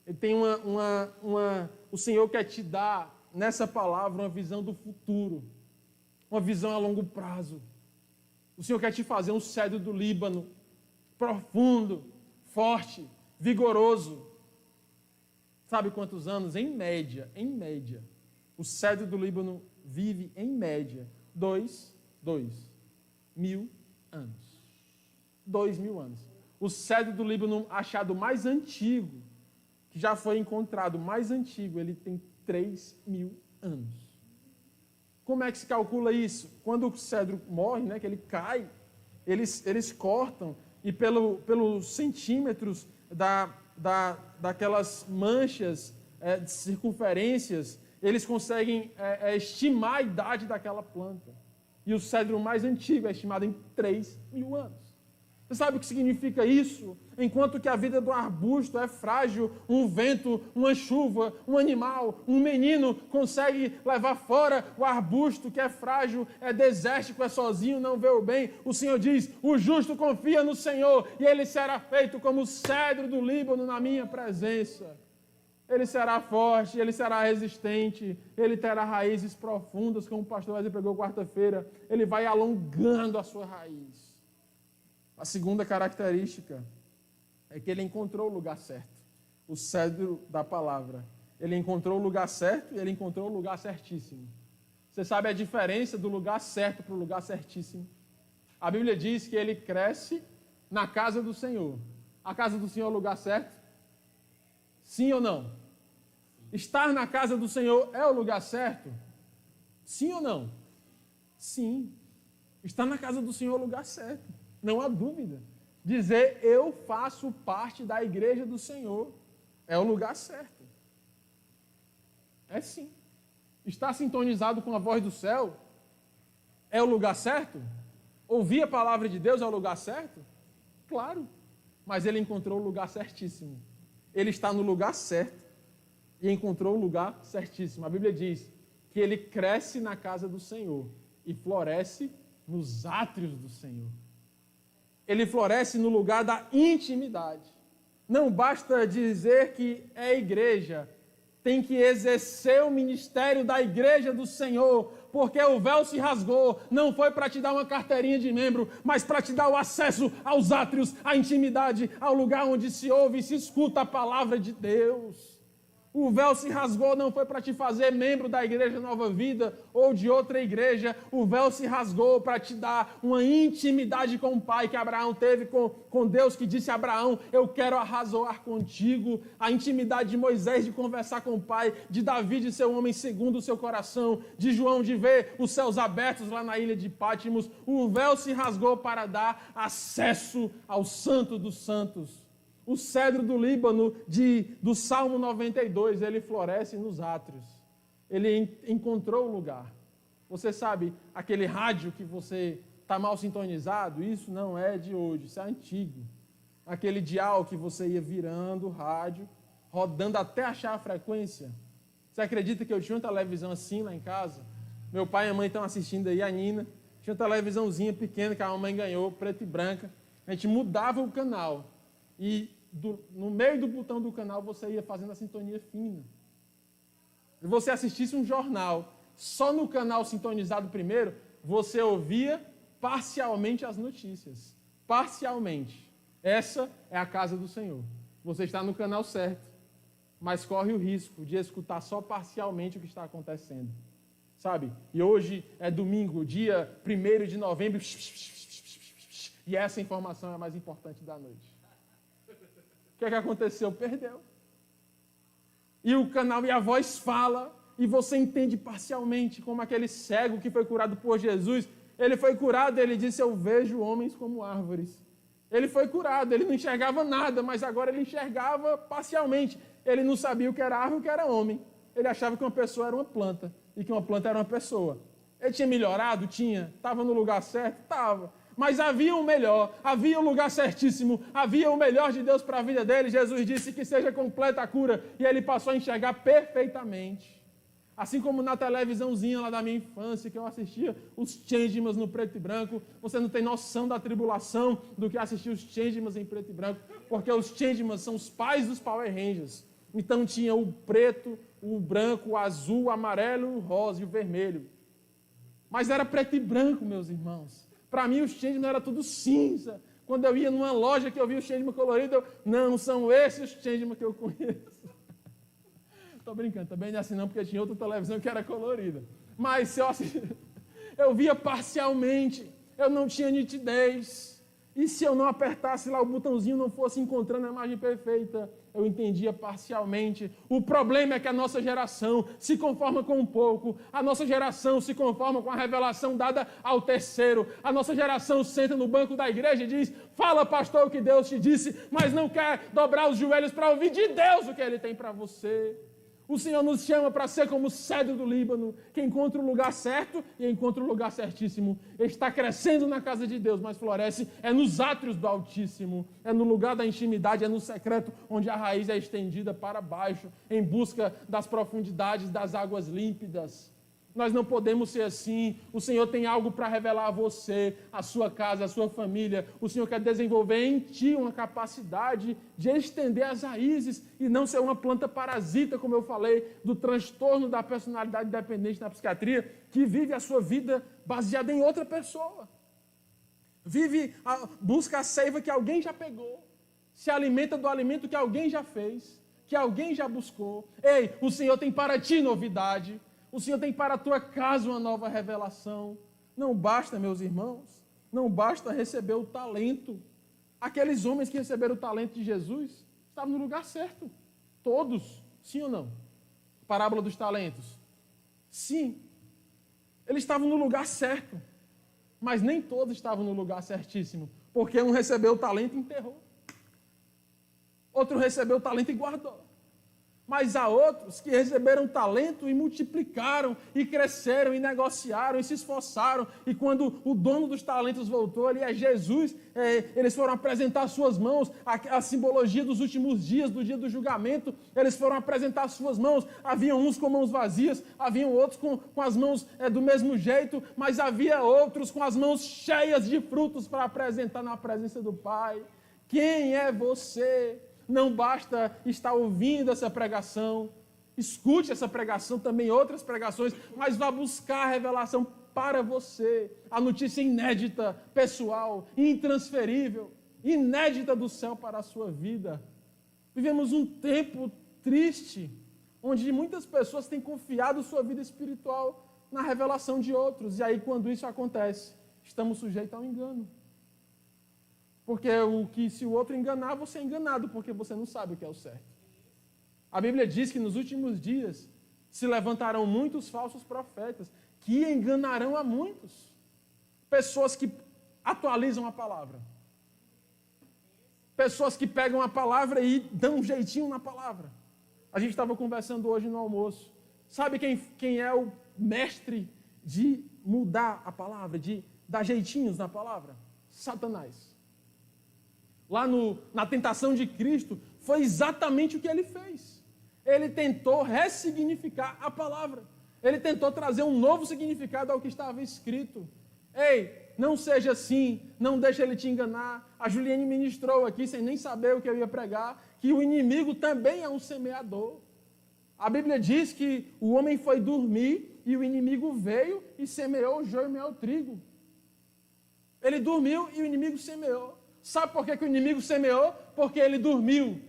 Ele tem o Senhor quer te dar, nessa palavra, uma visão do futuro. Uma visão a longo prazo. O Senhor quer te fazer um cedro do Líbano, profundo, forte, vigoroso. Sabe quantos anos? Em média, o cedro do Líbano vive, em média, 2.000 anos. 2.000 anos. O cedro do Líbano achado mais antigo, que já foi encontrado, mais antigo, ele tem 3.000 anos. Como é que se calcula isso? Quando o cedro morre, né, que ele cai, eles cortam e pelos centímetros daquelas manchas de circunferências, eles conseguem estimar a idade daquela planta. E o cedro mais antigo é estimado em 3.000 anos. Você sabe o que significa isso? Enquanto que a vida do arbusto é frágil, um vento, uma chuva, um animal, um menino consegue levar fora o arbusto que é frágil, é desértico, é sozinho, não vê o bem. O Senhor diz, o justo confia no Senhor e ele será feito como o cedro do Líbano na minha presença. Ele será forte, ele será resistente, ele terá raízes profundas, como o pastor Wesley pregou quarta-feira. Ele vai alongando a sua raiz. A segunda característica é que ele encontrou o lugar certo. O cedro da palavra. Ele encontrou o lugar certo e ele encontrou o lugar certíssimo. Você sabe a diferença do lugar certo para o lugar certíssimo? A Bíblia diz que ele cresce na casa do Senhor. A casa do Senhor é o lugar certo? Sim ou não? Estar na casa do Senhor é o lugar certo? Sim ou não? Sim. Estar na casa do Senhor é o lugar certo. Não há dúvida. Dizer eu faço parte da igreja do Senhor é o lugar certo. É sim. Estar sintonizado com a voz do céu é o lugar certo? Ouvir a palavra de Deus é o lugar certo? Claro. Mas ele encontrou o lugar certíssimo. Ele está no lugar certo e encontrou o lugar certíssimo. A Bíblia diz que ele cresce na casa do Senhor e floresce nos átrios do Senhor. Ele floresce no lugar da intimidade. Não basta dizer que é igreja, tem que exercer o ministério da igreja do Senhor, porque o véu se rasgou, não foi para te dar uma carteirinha de membro, mas para te dar o acesso aos átrios, à intimidade, ao lugar onde se ouve e se escuta a palavra de Deus. O véu se rasgou não foi para te fazer membro da Igreja Nova Vida ou de outra igreja. O véu se rasgou para te dar uma intimidade com o Pai que Abraão teve com Deus, que disse a Abraão, eu quero arrazoar contigo. A intimidade de Moisés de conversar com o Pai, de Davi de ser um homem segundo o seu coração, de João de ver os céus abertos lá na ilha de Pátimos. O véu se rasgou para dar acesso ao Santo dos Santos. O cedro do Líbano, do Salmo 92, ele floresce nos átrios. Ele encontrou o lugar. Você sabe, aquele rádio que você está mal sintonizado, isso não é de hoje, isso é antigo. Aquele dial que você ia virando o rádio, rodando até achar a frequência. Você acredita que eu tinha uma televisão assim lá em casa? Meu pai e a mãe estão assistindo aí, a Nina. Tinha uma televisãozinha pequena que a mamãe ganhou, preta e branca. A gente mudava o canal. E no meio do botão do canal você ia fazendo a sintonia fina. Se você assistisse um jornal só no canal sintonizado primeiro, você ouvia parcialmente as notícias. Parcialmente. Essa é a casa do Senhor. Você está no canal certo, mas corre o risco de escutar só parcialmente o que está acontecendo. Sabe? E hoje é domingo, dia 1º de novembro, e essa informação é a mais importante da noite. O que é que aconteceu? Perdeu. E o canal e a voz fala, e você entende parcialmente, como aquele cego que foi curado por Jesus. Ele foi curado, ele disse, eu vejo homens como árvores. Ele foi curado, ele não enxergava nada, mas agora ele enxergava parcialmente. Ele não sabia o que era árvore e o que era homem. Ele achava que uma pessoa era uma planta, e que uma planta era uma pessoa. Ele tinha melhorado? Tinha. Estava no lugar certo? Estava. Mas havia um melhor, havia um lugar certíssimo, havia o melhor de Deus para a vida dele. Jesus disse que seja completa a cura, e ele passou a enxergar perfeitamente. Assim como na televisãozinha lá da minha infância, que eu assistia os Changemans no preto e branco, você não tem noção da tribulação do que assistir os Changemans em preto e branco, porque os Changemans são os pais dos Power Rangers. Então tinha o preto, o branco, o azul, o amarelo, o rosa e o vermelho. Mas era preto e branco, meus irmãos. Para mim, os Changeman era tudo cinza. Quando eu ia numa loja que eu via o Changeman colorido, não são esses os Changeman que eu conheço. Estou brincando, também não é assim não, porque tinha outra televisão que era colorida. Mas se eu via parcialmente, eu não tinha nitidez. E se eu não apertasse lá o botãozinho, não fosse encontrando a imagem perfeita, eu entendia parcialmente. O problema é que a nossa geração se conforma com um pouco. A nossa geração se conforma com a revelação dada ao terceiro. A nossa geração senta no banco da igreja e diz, fala, pastor, o que Deus te disse, mas não quer dobrar os joelhos para ouvir de Deus o que Ele tem para você. O Senhor nos chama para ser como o cedro do Líbano, que encontra o lugar certo e encontra o lugar certíssimo. Ele está crescendo na casa de Deus, mas floresce é nos átrios do Altíssimo, é no lugar da intimidade, é no secreto, onde a raiz é estendida para baixo, em busca das profundidades das águas límpidas. Nós não podemos ser assim. O Senhor tem algo para revelar a você, a sua casa, a sua família. O Senhor quer desenvolver em ti uma capacidade de estender as raízes e não ser uma planta parasita, como eu falei, do transtorno da personalidade dependente na psiquiatria, que vive a sua vida baseada em outra pessoa. busca a seiva que alguém já pegou, se alimenta do alimento que alguém já fez, que alguém já buscou. Ei, o Senhor tem para ti novidade, o Senhor tem para a tua casa uma nova revelação. Não basta, meus irmãos, não basta receber o talento. Aqueles homens que receberam o talento de Jesus estavam no lugar certo. Todos, sim ou não? Parábola dos talentos. Sim, eles estavam no lugar certo, mas nem todos estavam no lugar certíssimo, porque um recebeu o talento e enterrou. Outro recebeu o talento e guardou. Mas há outros que receberam talento e multiplicaram, e cresceram, e negociaram, e se esforçaram. E quando o dono dos talentos voltou, ali é Jesus, eles foram apresentar suas mãos, a simbologia dos últimos dias, do dia do julgamento, eles foram apresentar suas mãos. Haviam uns com mãos vazias, haviam outros com as mãos do mesmo jeito, mas havia outros com as mãos cheias de frutos para apresentar na presença do Pai. Quem é você? Não basta estar ouvindo essa pregação, escute essa pregação, também outras pregações, mas vá buscar a revelação para você, a notícia inédita, pessoal, intransferível, inédita do céu para a sua vida. Vivemos um tempo triste, onde muitas pessoas têm confiado sua vida espiritual na revelação de outros, e aí quando isso acontece, estamos sujeitos ao engano. Porque se o outro enganar, você é enganado, porque você não sabe o que é o certo. A Bíblia diz que nos últimos dias se levantarão muitos falsos profetas, que enganarão a muitos. Pessoas que atualizam a palavra. Pessoas que pegam a palavra e dão um jeitinho na palavra. A gente estava conversando hoje no almoço. Sabe quem é o mestre de mudar a palavra, de dar jeitinhos na palavra? Satanás. Lá na tentação de Cristo, foi exatamente o que ele fez. Ele tentou ressignificar a palavra. Ele tentou trazer um novo significado ao que estava escrito. Ei, não seja assim, não deixe ele te enganar. A Juliane ministrou aqui, sem nem saber o que eu ia pregar, que o inimigo também é um semeador. A Bíblia diz que o homem foi dormir e o inimigo veio e semeou o joio e meio trigo. Ele dormiu e o inimigo semeou. Sabe por que o inimigo semeou? Porque ele dormiu.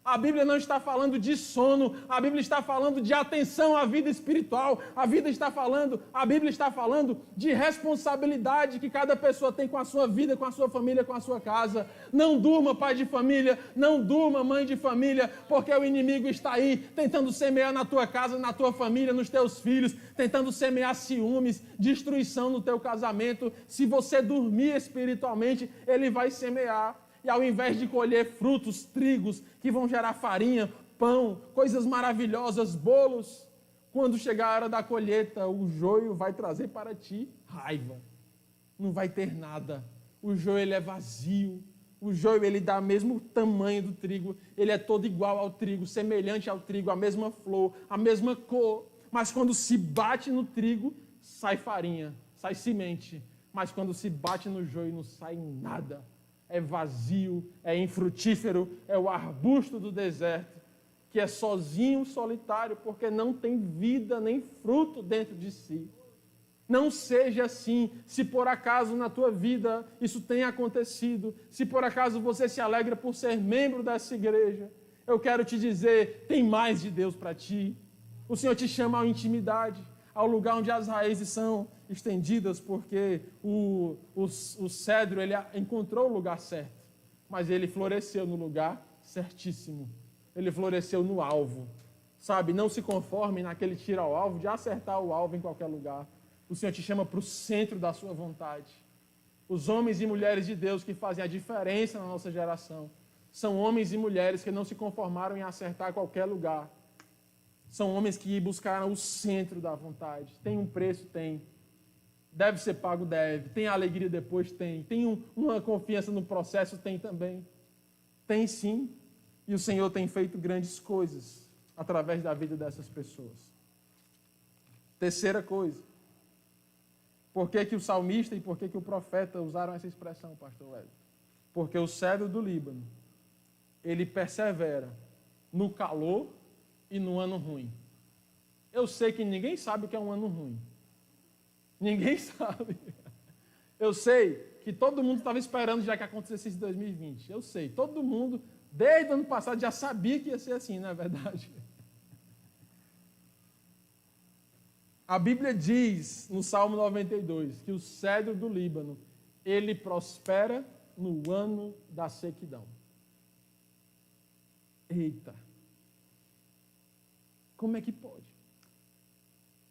A Bíblia não está falando de sono, a Bíblia está falando de atenção à vida espiritual, a Bíblia está falando de responsabilidade que cada pessoa tem com a sua vida, com a sua família, com a sua casa. Não durma, pai de família, não durma, mãe de família, porque o inimigo está aí tentando semear na tua casa, na tua família, nos teus filhos, tentando semear ciúmes, destruição no teu casamento. Se você dormir espiritualmente, ele vai semear. E ao invés de colher frutos, trigos, que vão gerar farinha, pão, coisas maravilhosas, bolos, quando chegar a hora da colheita, o joio vai trazer para ti raiva. Não vai ter nada. O joio ele é vazio. O joio ele dá o mesmo tamanho do trigo. Ele é todo igual ao trigo, semelhante ao trigo, a mesma flor, a mesma cor. Mas quando se bate no trigo, sai farinha, sai semente. Mas quando se bate no joio, não sai nada. É vazio, é infrutífero, é o arbusto do deserto, que é sozinho, solitário, porque não tem vida nem fruto dentro de si. Não seja assim. Se por acaso na tua vida isso tenha acontecido, se por acaso você se alegra por ser membro dessa igreja, eu quero te dizer, tem mais de Deus para ti. O Senhor te chama à intimidade, ao lugar onde as raízes são estendidas, porque o cedro ele encontrou o lugar certo, mas ele floresceu no lugar certíssimo. Ele floresceu no alvo. Sabe, não se conforme naquele tiro ao alvo, de acertar o alvo em qualquer lugar. O Senhor te chama para o centro da sua vontade. Os homens e mulheres de Deus que fazem a diferença na nossa geração são homens e mulheres que não se conformaram em acertar qualquer lugar. São homens que buscaram o centro da vontade. Tem um preço? Tem. Deve ser pago? Deve. Tem alegria depois? Tem. Tem uma confiança no processo? Tem também. Tem sim. E o Senhor tem feito grandes coisas através da vida dessas pessoas. Terceira coisa. Por que o salmista e por que o profeta usaram essa expressão, pastor Hélio? Porque o cedro do Líbano, ele persevera no calor e no ano ruim. Eu sei que ninguém sabe o que é um ano ruim. Ninguém sabe. Eu sei que todo mundo estava esperando já que acontecesse isso em 2020. Eu sei, todo mundo, desde o ano passado, já sabia que ia ser assim, não é verdade? A Bíblia diz, no Salmo 92, que o cedro do Líbano, ele prospera no ano da sequidão. Eita! Como é que pode?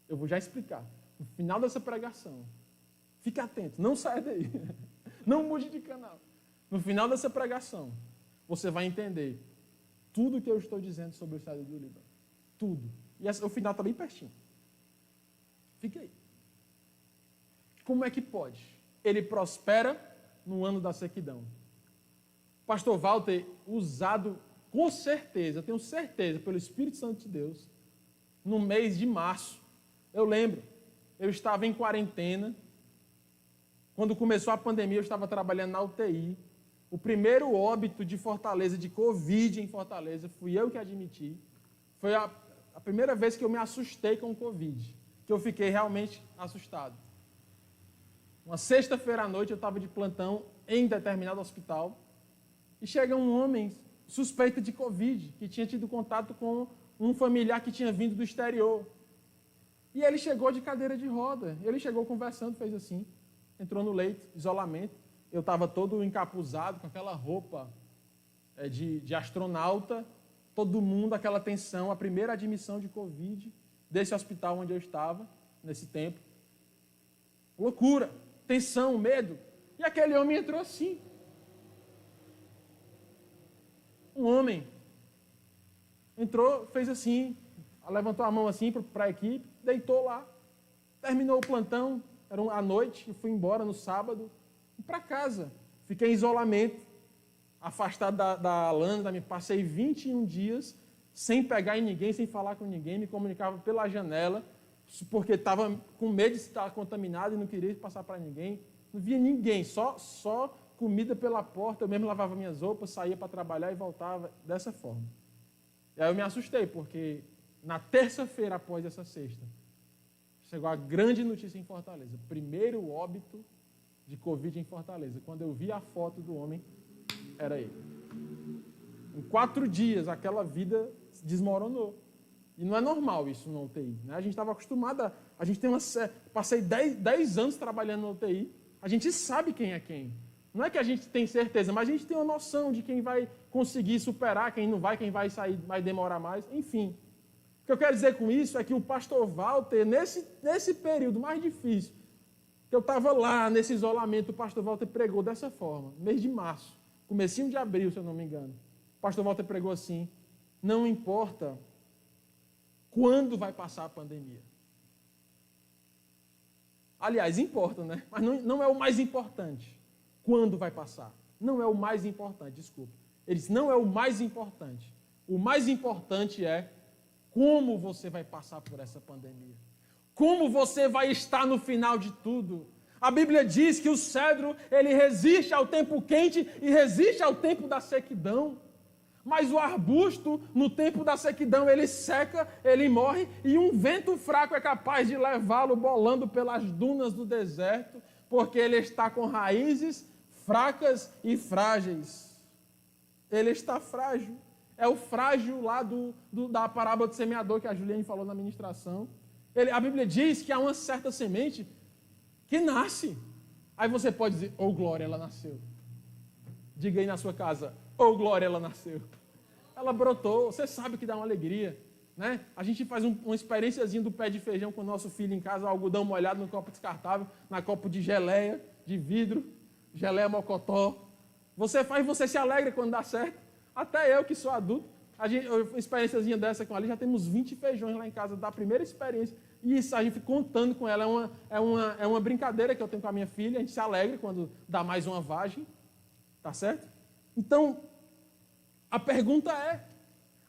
Eu vou já explicar. No final dessa pregação, fique atento, não saia daí. Não mude de canal. No final dessa pregação, você vai entender tudo o que eu estou dizendo sobre o cedro do Líbano. Tudo. E o final está bem pertinho. Fique aí. Como é que pode? Ele prospera no ano da sequidão. Pastor Walter, usado com certeza, eu tenho certeza, pelo Espírito Santo de Deus, no mês de março, eu lembro, eu estava em quarentena, quando começou a pandemia, eu estava trabalhando na UTI, o primeiro óbito de Fortaleza, de Covid em Fortaleza, fui eu que admiti, foi a primeira vez que eu me assustei com o Covid, que eu fiquei realmente assustado. Uma sexta-feira à noite, eu estava de plantão em determinado hospital, e chega um homem suspeito de Covid, que tinha tido contato com um familiar que tinha vindo do exterior. E ele chegou de cadeira de roda. Ele chegou conversando, fez assim, entrou no leito, isolamento. Eu estava todo encapuzado, com aquela roupa de astronauta, todo mundo, aquela tensão, a primeira admissão de Covid desse hospital onde eu estava, nesse tempo. Loucura, tensão, medo. E aquele homem entrou assim. Um homem entrou, fez assim, levantou a mão assim para a equipe, deitou lá, terminou o plantão, era à noite, eu fui embora no sábado, para casa. Fiquei em isolamento, afastado da Alana, passei 21 dias sem pegar em ninguém, sem falar com ninguém, me comunicava pela janela, porque estava com medo de estar contaminado e não queria passar para ninguém. Não via ninguém, só comida pela porta, eu mesmo lavava minhas roupas, saía para trabalhar e voltava dessa forma. E aí eu me assustei, porque na terça-feira após essa sexta, chegou a grande notícia em Fortaleza. Primeiro óbito de Covid em Fortaleza. Quando eu vi a foto do homem, era ele. Em 4 dias, aquela vida desmoronou. E não é normal isso na UTI. Né? A gente estava acostumado, a gente tem passei 10 anos trabalhando na UTI, a gente sabe quem é quem. Não é que a gente tem certeza, mas a gente tem uma noção de quem vai conseguir superar, quem não vai, quem vai sair, vai demorar mais, enfim. O que eu quero dizer com isso é que o pastor Walter, nesse período mais difícil, que eu estava lá, nesse isolamento, o pastor Walter pregou dessa forma, mês de março, comecinho de abril, se eu não me engano. O pastor Walter pregou assim: não importa quando vai passar a pandemia. Aliás, importa, né? Mas não é o mais importante. Quando vai passar? Não é o mais importante, desculpa. Ele disse, não é o mais importante. O mais importante é como você vai passar por essa pandemia. Como você vai estar no final de tudo. A Bíblia diz que o cedro, ele resiste ao tempo quente e resiste ao tempo da sequidão. Mas o arbusto, no tempo da sequidão, ele seca, ele morre, e um vento fraco é capaz de levá-lo bolando pelas dunas do deserto, porque ele está com raízes fracas e frágeis. Ele está frágil. É o frágil lá da parábola do semeador que a Juliane falou na ministração. A Bíblia diz que há uma certa semente que nasce. Aí você pode dizer, oh glória, ela nasceu. Diga aí na sua casa, oh glória, ela nasceu. Ela brotou, você sabe que dá uma alegria. Né? A gente faz uma experiênciazinha do pé de feijão com o nosso filho em casa, algodão molhado no copo descartável, na copo de geleia, de vidro, geleia mocotó. Você faz, você se alegra quando dá certo. Até eu que sou adulto, uma experiênciazinha dessa com ela, já temos 20 feijões lá em casa, da primeira experiência. E isso a gente contando com ela, é uma brincadeira que eu tenho com a minha filha, a gente se alegra quando dá mais uma vagem, tá certo? Então, a pergunta é,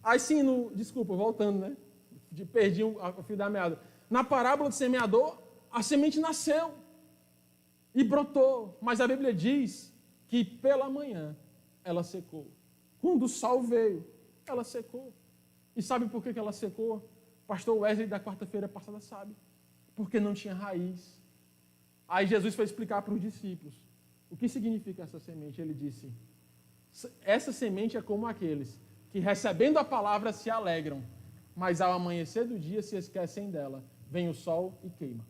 aí sim, desculpa, voltando, né? Perdi o fio da meada. Na parábola do semeador, a semente nasceu e brotou, mas a Bíblia diz que pela manhã ela secou. Quando o sol veio, ela secou. E sabe por que ela secou? Pastor Wesley da quarta-feira passada sabe. Porque não tinha raiz. Aí Jesus foi explicar para os discípulos. O que significa essa semente? Ele disse, essa semente é como aqueles que recebendo a palavra se alegram, mas ao amanhecer do dia se esquecem dela. Vem o sol e queima.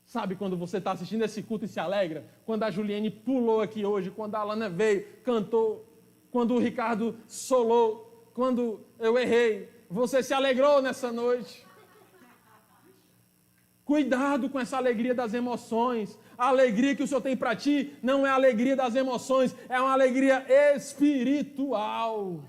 Sabe quando você está assistindo esse culto e se alegra? Quando a Juliane pulou aqui hoje, quando a Alana veio, cantou, quando o Ricardo solou, quando eu errei, você se alegrou nessa noite. Cuidado com essa alegria das emoções. A alegria que o Senhor tem para ti não é a alegria das emoções, é uma alegria espiritual,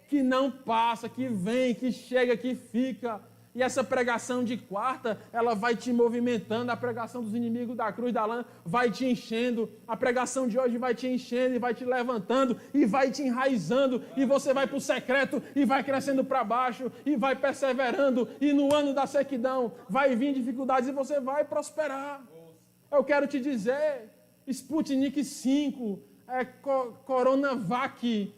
que não passa, que vem, que chega, que fica. E essa pregação de quarta, ela vai te movimentando, a pregação dos inimigos da cruz da lã vai te enchendo, a pregação de hoje vai te enchendo e vai te levantando e vai te enraizando, e você vai para o secreto e vai crescendo para baixo e vai perseverando, e no ano da sequidão vai vir dificuldades e você vai prosperar. Eu quero te dizer, Sputnik 5, Coronavac,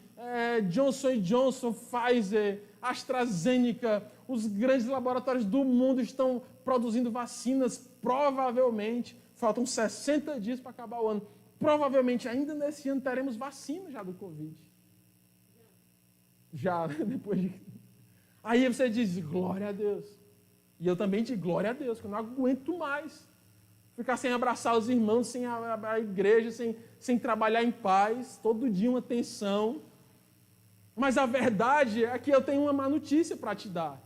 Johnson & Johnson, Pfizer, AstraZeneca, os grandes laboratórios do mundo estão produzindo vacinas, provavelmente, faltam 60 dias para acabar o ano, provavelmente ainda nesse ano teremos vacina já do Covid. Já, depois de... Aí você diz, glória a Deus. E eu também digo, glória a Deus, que eu não aguento mais ficar sem abraçar os irmãos, sem a igreja, sem trabalhar em paz, todo dia uma tensão. Mas a verdade é que eu tenho uma má notícia para te dar.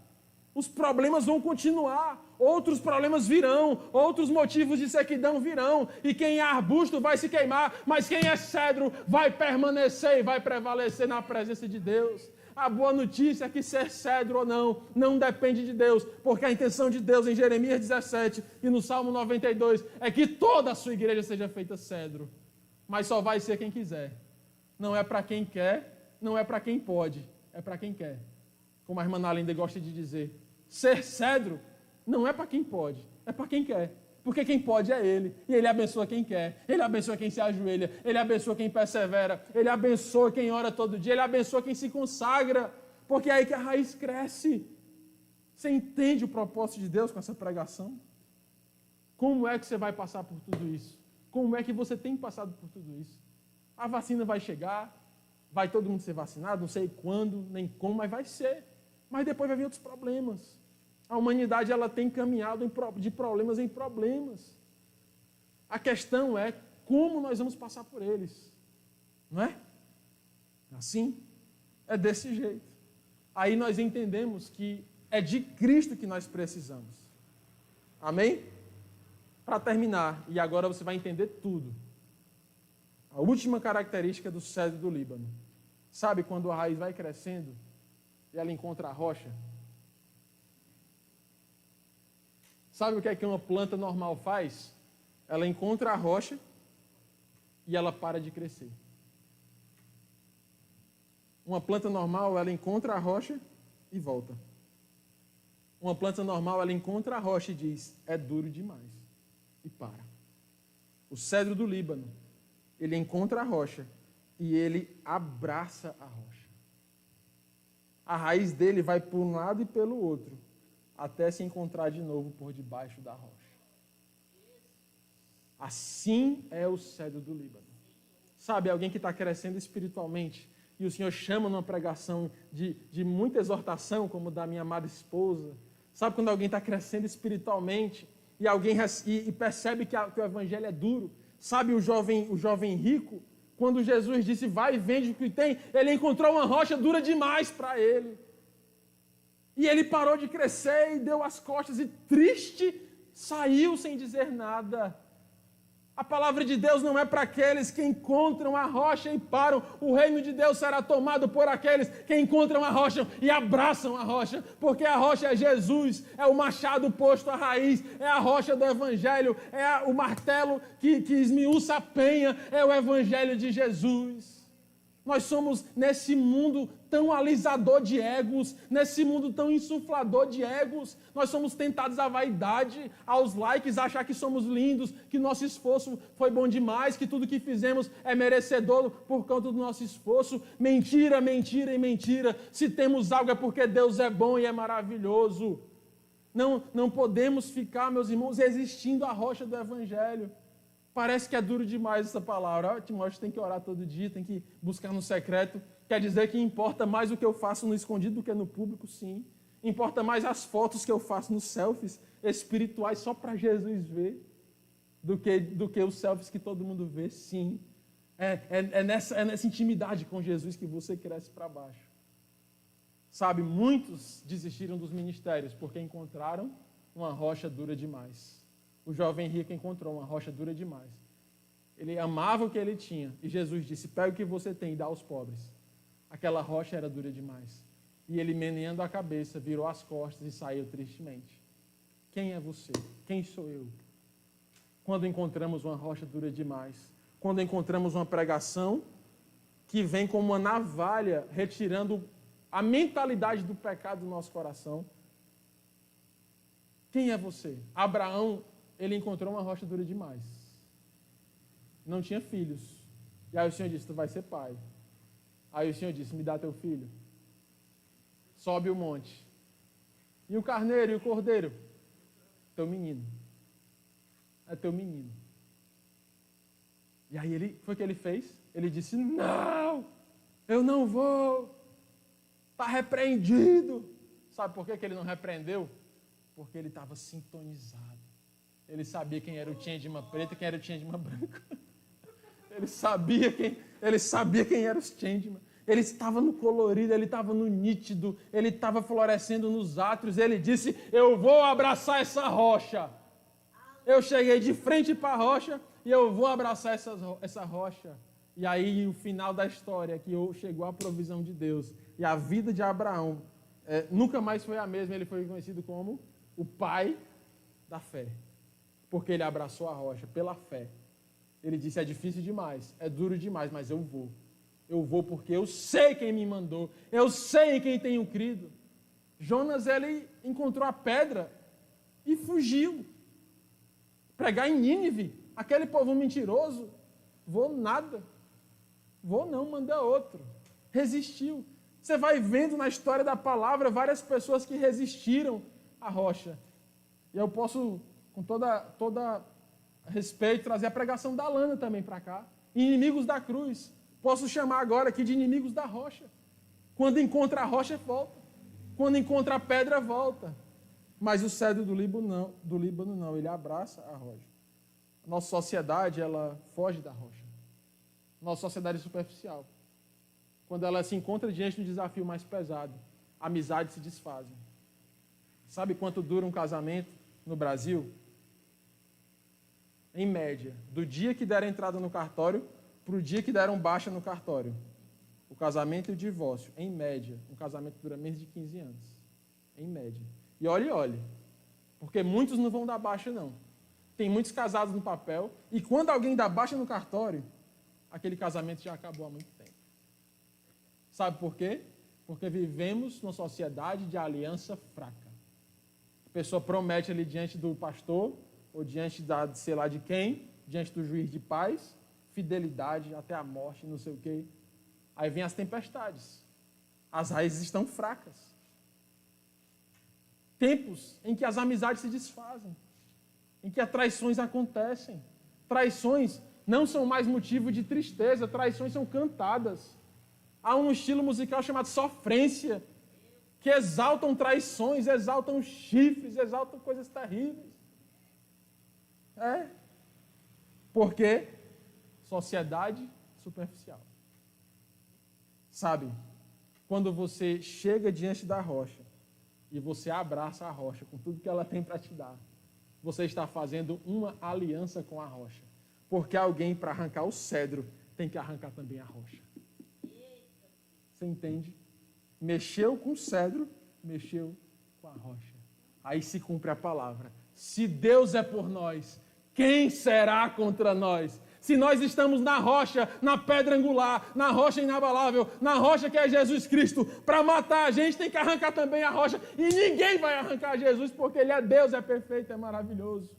Os problemas vão continuar, outros problemas virão, outros motivos de sequidão virão, e quem é arbusto vai se queimar, mas quem é cedro vai permanecer e vai prevalecer na presença de Deus. A boa notícia é que ser cedro ou não depende de Deus, porque a intenção de Deus em Jeremias 17 e no Salmo 92 é que toda a sua igreja seja feita cedro, mas só vai ser quem quiser. Não é para quem quer, não é para quem pode, é para quem quer. Como a irmã Nalinda gosta de dizer, ser cedro não é para quem pode, é para quem quer. Porque quem pode é Ele, e Ele abençoa quem quer, Ele abençoa quem se ajoelha, Ele abençoa quem persevera, Ele abençoa quem ora todo dia, Ele abençoa quem se consagra, porque é aí que a raiz cresce. Você entende o propósito de Deus com essa pregação? Como é que você vai passar por tudo isso? Como é que você tem passado por tudo isso? A vacina vai chegar, vai todo mundo ser vacinado, não sei quando, nem como, mas vai ser. Mas depois vai vir outros problemas. A humanidade ela tem caminhado de problemas em problemas. A questão é como nós vamos passar por eles. Não é? Assim? É desse jeito. Aí nós entendemos que é de Cristo que nós precisamos. Amém? Para terminar, e agora você vai entender tudo. A última característica do cedro do Líbano. Sabe quando a raiz vai crescendo e ela encontra a rocha? Sabe o que é que uma planta normal faz? Ela encontra a rocha e ela para de crescer. Uma planta normal, ela encontra a rocha e volta. Uma planta normal, ela encontra a rocha e diz, é duro demais. E para. O cedro do Líbano, ele encontra a rocha e ele abraça a rocha. A raiz dele vai por um lado e pelo outro, até se encontrar de novo por debaixo da rocha. Assim é o cedro do Líbano. Sabe, alguém que está crescendo espiritualmente, e o Senhor chama numa pregação de muita exortação, como da minha amada esposa. Sabe quando alguém está crescendo espiritualmente, e alguém e percebe que o evangelho é duro? Sabe o jovem rico, quando Jesus disse, vai e vende o que tem, ele encontrou uma rocha dura demais para ele. E ele parou de crescer e deu as costas e triste saiu sem dizer nada. A palavra de Deus não é para aqueles que encontram a rocha e param. O reino de Deus será tomado por aqueles que encontram a rocha e abraçam a rocha. Porque a rocha é Jesus, é o machado posto à raiz, é a rocha do evangelho, é o martelo que esmiuça a penha, é o evangelho de Jesus. Nós somos nesse mundo tão alisador de egos, nesse mundo tão insuflador de egos, nós somos tentados à vaidade, aos likes, a achar que somos lindos, que nosso esforço foi bom demais, que tudo que fizemos é merecedor por conta do nosso esforço. Mentira, mentira e mentira. Se temos algo é porque Deus é bom e é maravilhoso. Não podemos ficar, meus irmãos, resistindo à rocha do evangelho. Parece que é duro demais essa palavra. Timóteo tem que orar todo dia, tem que buscar no secreto. Quer dizer que importa mais o que eu faço no escondido do que no público? Sim. Importa mais as fotos que eu faço nos selfies espirituais só para Jesus ver do que os selfies que todo mundo vê? Sim. É nessa intimidade com Jesus que você cresce para baixo. Sabe, muitos desistiram dos ministérios porque encontraram uma rocha dura demais. O jovem rico encontrou uma rocha dura demais. Ele amava o que ele tinha. E Jesus disse, pega o que você tem e dá aos pobres. Aquela rocha era dura demais. E ele, meneando a cabeça, virou as costas e saiu tristemente. Quem é você? Quem sou eu? Quando encontramos uma rocha dura demais. Quando encontramos uma pregação que vem como uma navalha, retirando a mentalidade do pecado do nosso coração. Quem é você? Abraão, ele encontrou uma rocha dura demais. Não tinha filhos. E aí o Senhor disse, tu vai ser pai. Aí o Senhor disse, me dá teu filho. Sobe o monte. E o carneiro e o cordeiro? Teu menino. É teu menino. E aí foi o que ele fez? Ele disse, não, eu não vou. Está repreendido. Sabe por que ele não repreendeu? Porque ele estava sintonizado. Ele sabia quem era o Changeman preto e quem era o Changeman branco. Ele sabia quem era o Changeman. Ele estava no colorido, ele estava no nítido, ele estava florescendo nos átrios. Ele disse, eu vou abraçar essa rocha. Eu cheguei de frente para a rocha e eu vou abraçar essa rocha. E aí o final da história, que chegou a provisão de Deus. E a vida de Abraão nunca mais foi a mesma. Ele foi conhecido como o pai da fé. Porque ele abraçou a rocha pela fé. Ele disse, é difícil demais, é duro demais, mas eu vou. Eu vou porque eu sei quem me mandou. Eu sei em quem tenho crido. Jonas, ele encontrou a pedra e fugiu. Pregar em Nínive, aquele povo mentiroso, vou nada. Vou não, manda outro. Resistiu. Você vai vendo na história da palavra várias pessoas que resistiram à rocha. E eu posso, com toda respeito, trazer a pregação da Lana também para cá. Inimigos da cruz. Posso chamar agora aqui de inimigos da rocha. Quando encontra a rocha, volta. Quando encontra a pedra, volta. Mas o cedro do Líbano não, ele abraça a rocha. Nossa sociedade, ela foge da rocha. Nossa sociedade é superficial. Quando ela se encontra diante de um desafio mais pesado, amizades se desfazem. Sabe quanto dura um casamento no Brasil? Em média, do dia que deram entrada no cartório para o dia que deram baixa no cartório. O casamento e o divórcio, em média, um casamento dura menos de 15 anos. Em média. E olhe, porque muitos não vão dar baixa, não. Tem muitos casados no papel, e quando alguém dá baixa no cartório, aquele casamento já acabou há muito tempo. Sabe por quê? Porque vivemos numa sociedade de aliança fraca. A pessoa promete ali diante do pastor, ou diante da, sei lá de quem, diante do juiz de paz, fidelidade até a morte, não sei o quê. Aí vem as tempestades. As raízes estão fracas. Tempos em que as amizades se desfazem, em que as traições acontecem. Traições não são mais motivo de tristeza, traições são cantadas. Há um estilo musical chamado sofrência, que exaltam traições, exaltam chifres, exaltam coisas terríveis. Por quê? Sociedade superficial. Sabe, quando você chega diante da rocha e você abraça a rocha com tudo que ela tem para te dar, você está fazendo uma aliança com a rocha. Porque alguém, para arrancar o cedro, tem que arrancar também a rocha. Você entende? Mexeu com o cedro, mexeu com a rocha. Aí se cumpre a palavra. Se Deus é por nós, quem será contra nós? Se nós estamos na rocha, na pedra angular, na rocha inabalável, na rocha que é Jesus Cristo, para matar a gente tem que arrancar também a rocha. E ninguém vai arrancar Jesus porque Ele é Deus, é perfeito, é maravilhoso.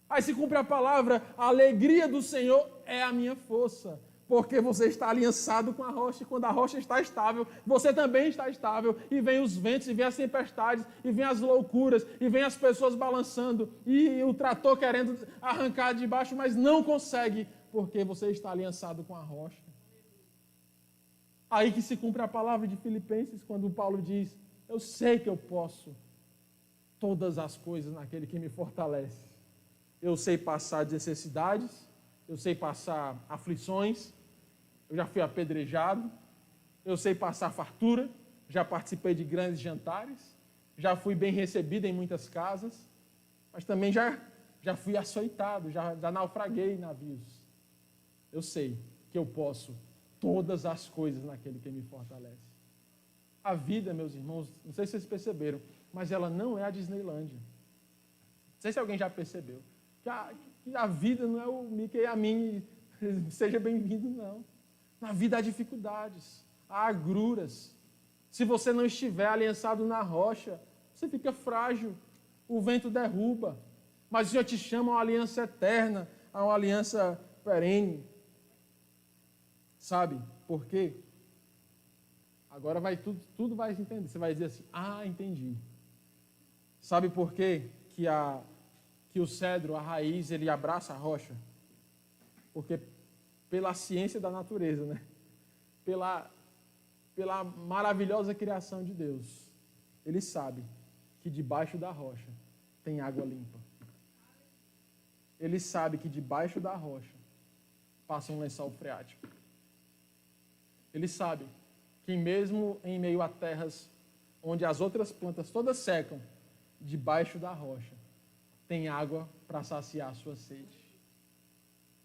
Aí se cumpre a palavra, a alegria do Senhor é a minha força. Porque você está aliançado com a rocha, e quando a rocha está estável, você também está estável, e vem os ventos, e vem as tempestades, e vem as loucuras, e vem as pessoas balançando, e o trator querendo arrancar de baixo, mas não consegue, porque você está aliançado com a rocha. Aí que se cumpre a palavra de Filipenses, quando Paulo diz, eu sei que eu posso todas as coisas naquele que me fortalece. Eu sei passar necessidades, eu sei passar aflições, eu já fui apedrejado, eu sei passar fartura, já participei de grandes jantares, já fui bem recebido em muitas casas, mas também já fui açoitado, já naufraguei em navios. Eu sei que eu posso todas as coisas naquele que me fortalece. A vida, meus irmãos, não sei se vocês perceberam, mas ela não é a Disneylândia. Não sei se alguém já percebeu. Que a vida não é o Mickey e a Minnie, seja bem-vindo, não. Na vida há dificuldades, há agruras. Se você não estiver aliançado na rocha, você fica frágil, o vento derruba. Mas o Senhor te chama a uma aliança eterna, a uma aliança perene. Sabe por quê? Agora tudo vai se entender. Você vai dizer assim, entendi. Sabe por quê que o cedro, a raiz, ele abraça a rocha? Porque pela ciência da natureza, né? Pela maravilhosa criação de Deus, ele sabe que debaixo da rocha tem água limpa. Ele sabe que debaixo da rocha passa um lençol freático. Ele sabe que mesmo em meio a terras onde as outras plantas todas secam, debaixo da rocha tem água para saciar a sua sede.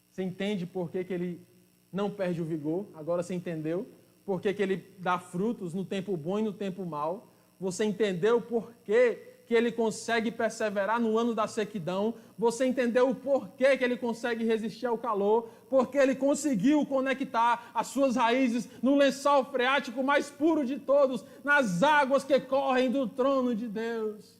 Você entende por que ele não perde o vigor? Agora você entendeu por que ele dá frutos no tempo bom e no tempo mau? Você entendeu por que ele consegue perseverar no ano da sequidão? Você entendeu o porquê que ele consegue resistir ao calor? Porque ele conseguiu conectar as suas raízes no lençol freático mais puro de todos, nas águas que correm do trono de Deus.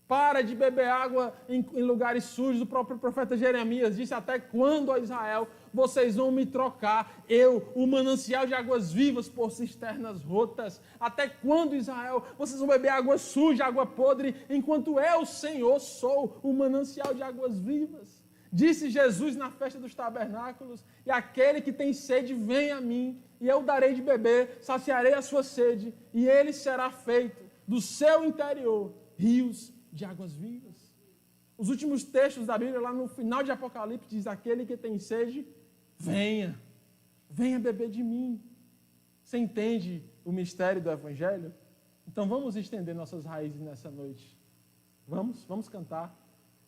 Para de beber água em lugares sujos. O próprio profeta Jeremias disse, até quando, ó Israel, vocês vão me trocar, eu, o manancial de águas vivas, por cisternas rotas? Até quando, Israel, vocês vão beber água suja, água podre, enquanto eu, Senhor, sou o manancial de águas vivas? Disse Jesus na festa dos tabernáculos, e aquele que tem sede, vem a mim, e eu darei de beber, saciarei a sua sede, e ele será feito do seu interior rios de águas vivas. Os últimos textos da Bíblia, lá no final de Apocalipse, diz, aquele que tem sede, venha beber de mim. Você entende o mistério do Evangelho? Então vamos estender nossas raízes nessa noite. Vamos cantar,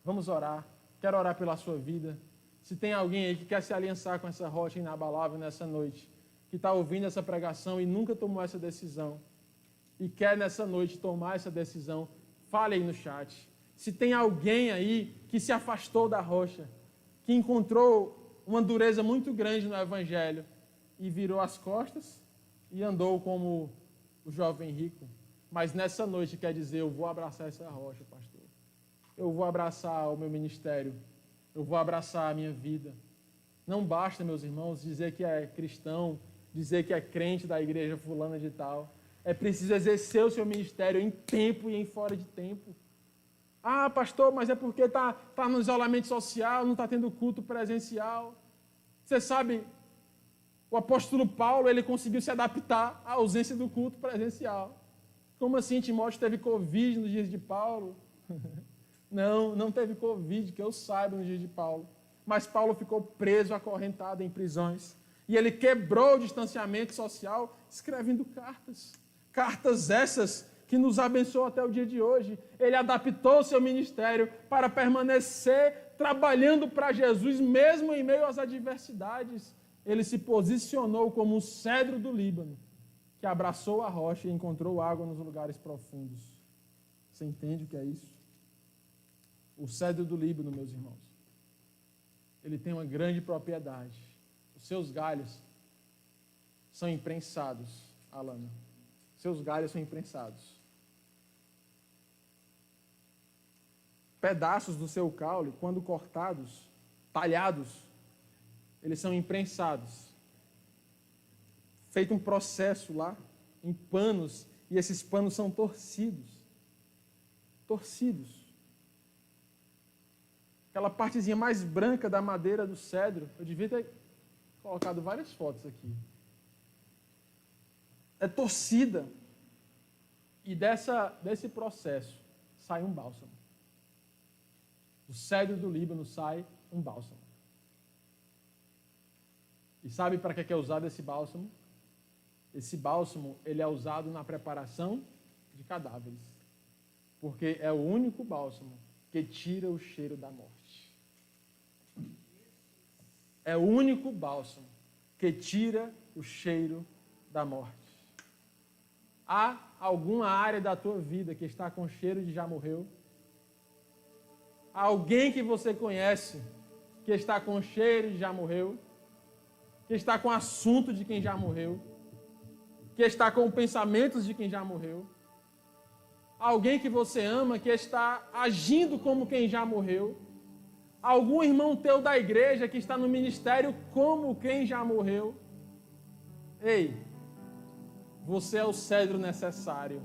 vamos orar. Quero orar pela sua vida. Se tem alguém aí que quer se aliançar com essa rocha inabalável nessa noite, que está ouvindo essa pregação e nunca tomou essa decisão, e quer nessa noite tomar essa decisão, fale aí no chat. Se tem alguém aí que se afastou da rocha, que encontrou uma dureza muito grande no Evangelho e virou as costas e andou como o jovem rico, mas nessa noite quer dizer, eu vou abraçar essa rocha, pastor. Eu vou abraçar o meu ministério. Eu vou abraçar a minha vida. Não basta, meus irmãos, dizer que é cristão, dizer que é crente da igreja fulana de tal. É preciso exercer o seu ministério em tempo e em fora de tempo. Pastor, mas é porque está no isolamento social, não está tendo culto presencial. Você sabe, o apóstolo Paulo, ele conseguiu se adaptar à ausência do culto presencial. Como assim Timóteo teve Covid nos dias de Paulo? Não teve Covid, que eu saiba, nos dias de Paulo. Mas Paulo ficou preso, acorrentado em prisões. E ele quebrou o distanciamento social escrevendo cartas. Cartas essas que nos abençoam até o dia de hoje. Ele adaptou o seu ministério para permanecer trabalhando para Jesus, mesmo em meio às adversidades. Ele se posicionou como um cedro do Líbano, que abraçou a rocha e encontrou água nos lugares profundos. Você entende o que é isso? O cedro do Líbano, meus irmãos, ele tem uma grande propriedade. Os seus galhos são imprensados, Alana. Seus galhos são imprensados. Pedaços do seu caule, quando cortados, talhados, eles são imprensados. feito um processo lá, em panos, e esses panos são torcidos. Torcidos. Aquela partezinha mais branca da madeira do cedro, eu devia ter colocado várias fotos aqui. É torcida. E desse processo sai um bálsamo. Do cedro do Líbano sai um bálsamo. E sabe para que é usado esse bálsamo? Esse bálsamo ele é usado na preparação de cadáveres. Porque é o único bálsamo que tira o cheiro da morte. É o único bálsamo que tira o cheiro da morte. Há alguma área da tua vida que está com cheiro de já morreu? Há alguém que você conhece que está com cheiro de já morreu? Que está com assunto de quem já morreu? Que está com pensamentos de quem já morreu? Alguém que você ama que está agindo como quem já morreu? Algum irmão teu da igreja que está no ministério como quem já morreu? Ei, você é o cedro necessário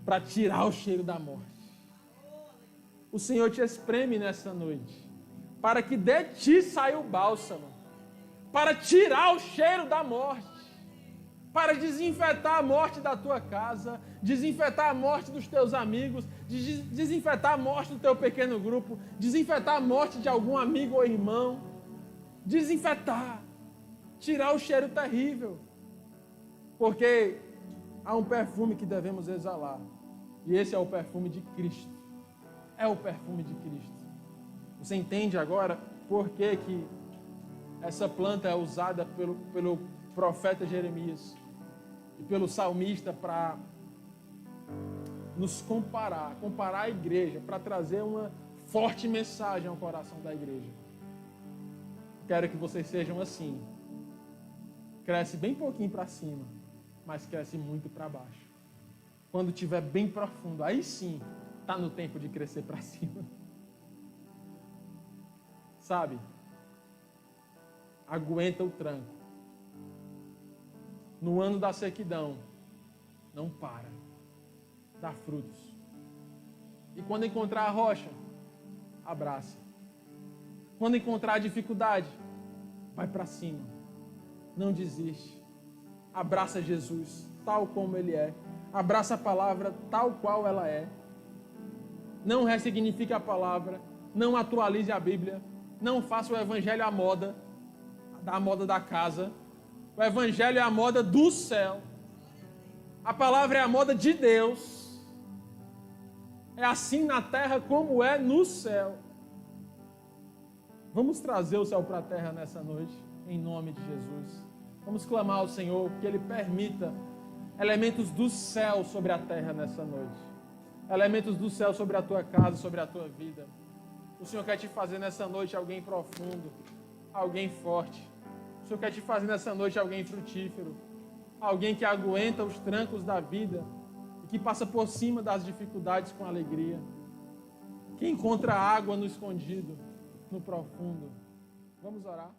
para tirar o cheiro da morte. O Senhor te espreme nessa noite, para que de ti saia o bálsamo, para tirar o cheiro da morte, para desinfetar a morte da tua casa, desinfetar a morte dos teus amigos, desinfetar a morte do teu pequeno grupo, desinfetar a morte de algum amigo ou irmão, desinfetar, tirar o cheiro terrível, porque há um perfume que devemos exalar, e esse é o perfume de Cristo, é o perfume de Cristo. Você entende agora por que essa planta é usada pelo profeta Jeremias e pelo salmista para nos comparar a igreja, para trazer uma forte mensagem ao coração da igreja. Quero que vocês sejam assim. Cresce bem pouquinho para cima, mas cresce muito para baixo. Quando estiver bem profundo, aí sim está no tempo de crescer para cima. Sabe? Aguenta o tranco. No ano da sequidão, não para. Dá frutos. E quando encontrar a rocha, abraça. Quando encontrar a dificuldade, vai para cima. Não desiste. Abraça Jesus, tal como Ele é. Abraça a palavra tal qual ela é. Não ressignifique a palavra. Não atualize a Bíblia. Não faça o evangelho à moda, da moda da casa. O evangelho é a moda do céu. A palavra é a moda de Deus. É assim na terra como é no céu. Vamos trazer o céu para a terra nessa noite, em nome de Jesus. Vamos clamar ao Senhor que Ele permita elementos do céu sobre a terra nessa noite. Elementos do céu sobre a tua casa, sobre a tua vida. O Senhor quer te fazer nessa noite alguém profundo, alguém forte. O Senhor quer te fazer nessa noite alguém frutífero, alguém que aguenta os trancos da vida e que passa por cima das dificuldades com alegria, que encontra água no escondido, no profundo. Vamos orar.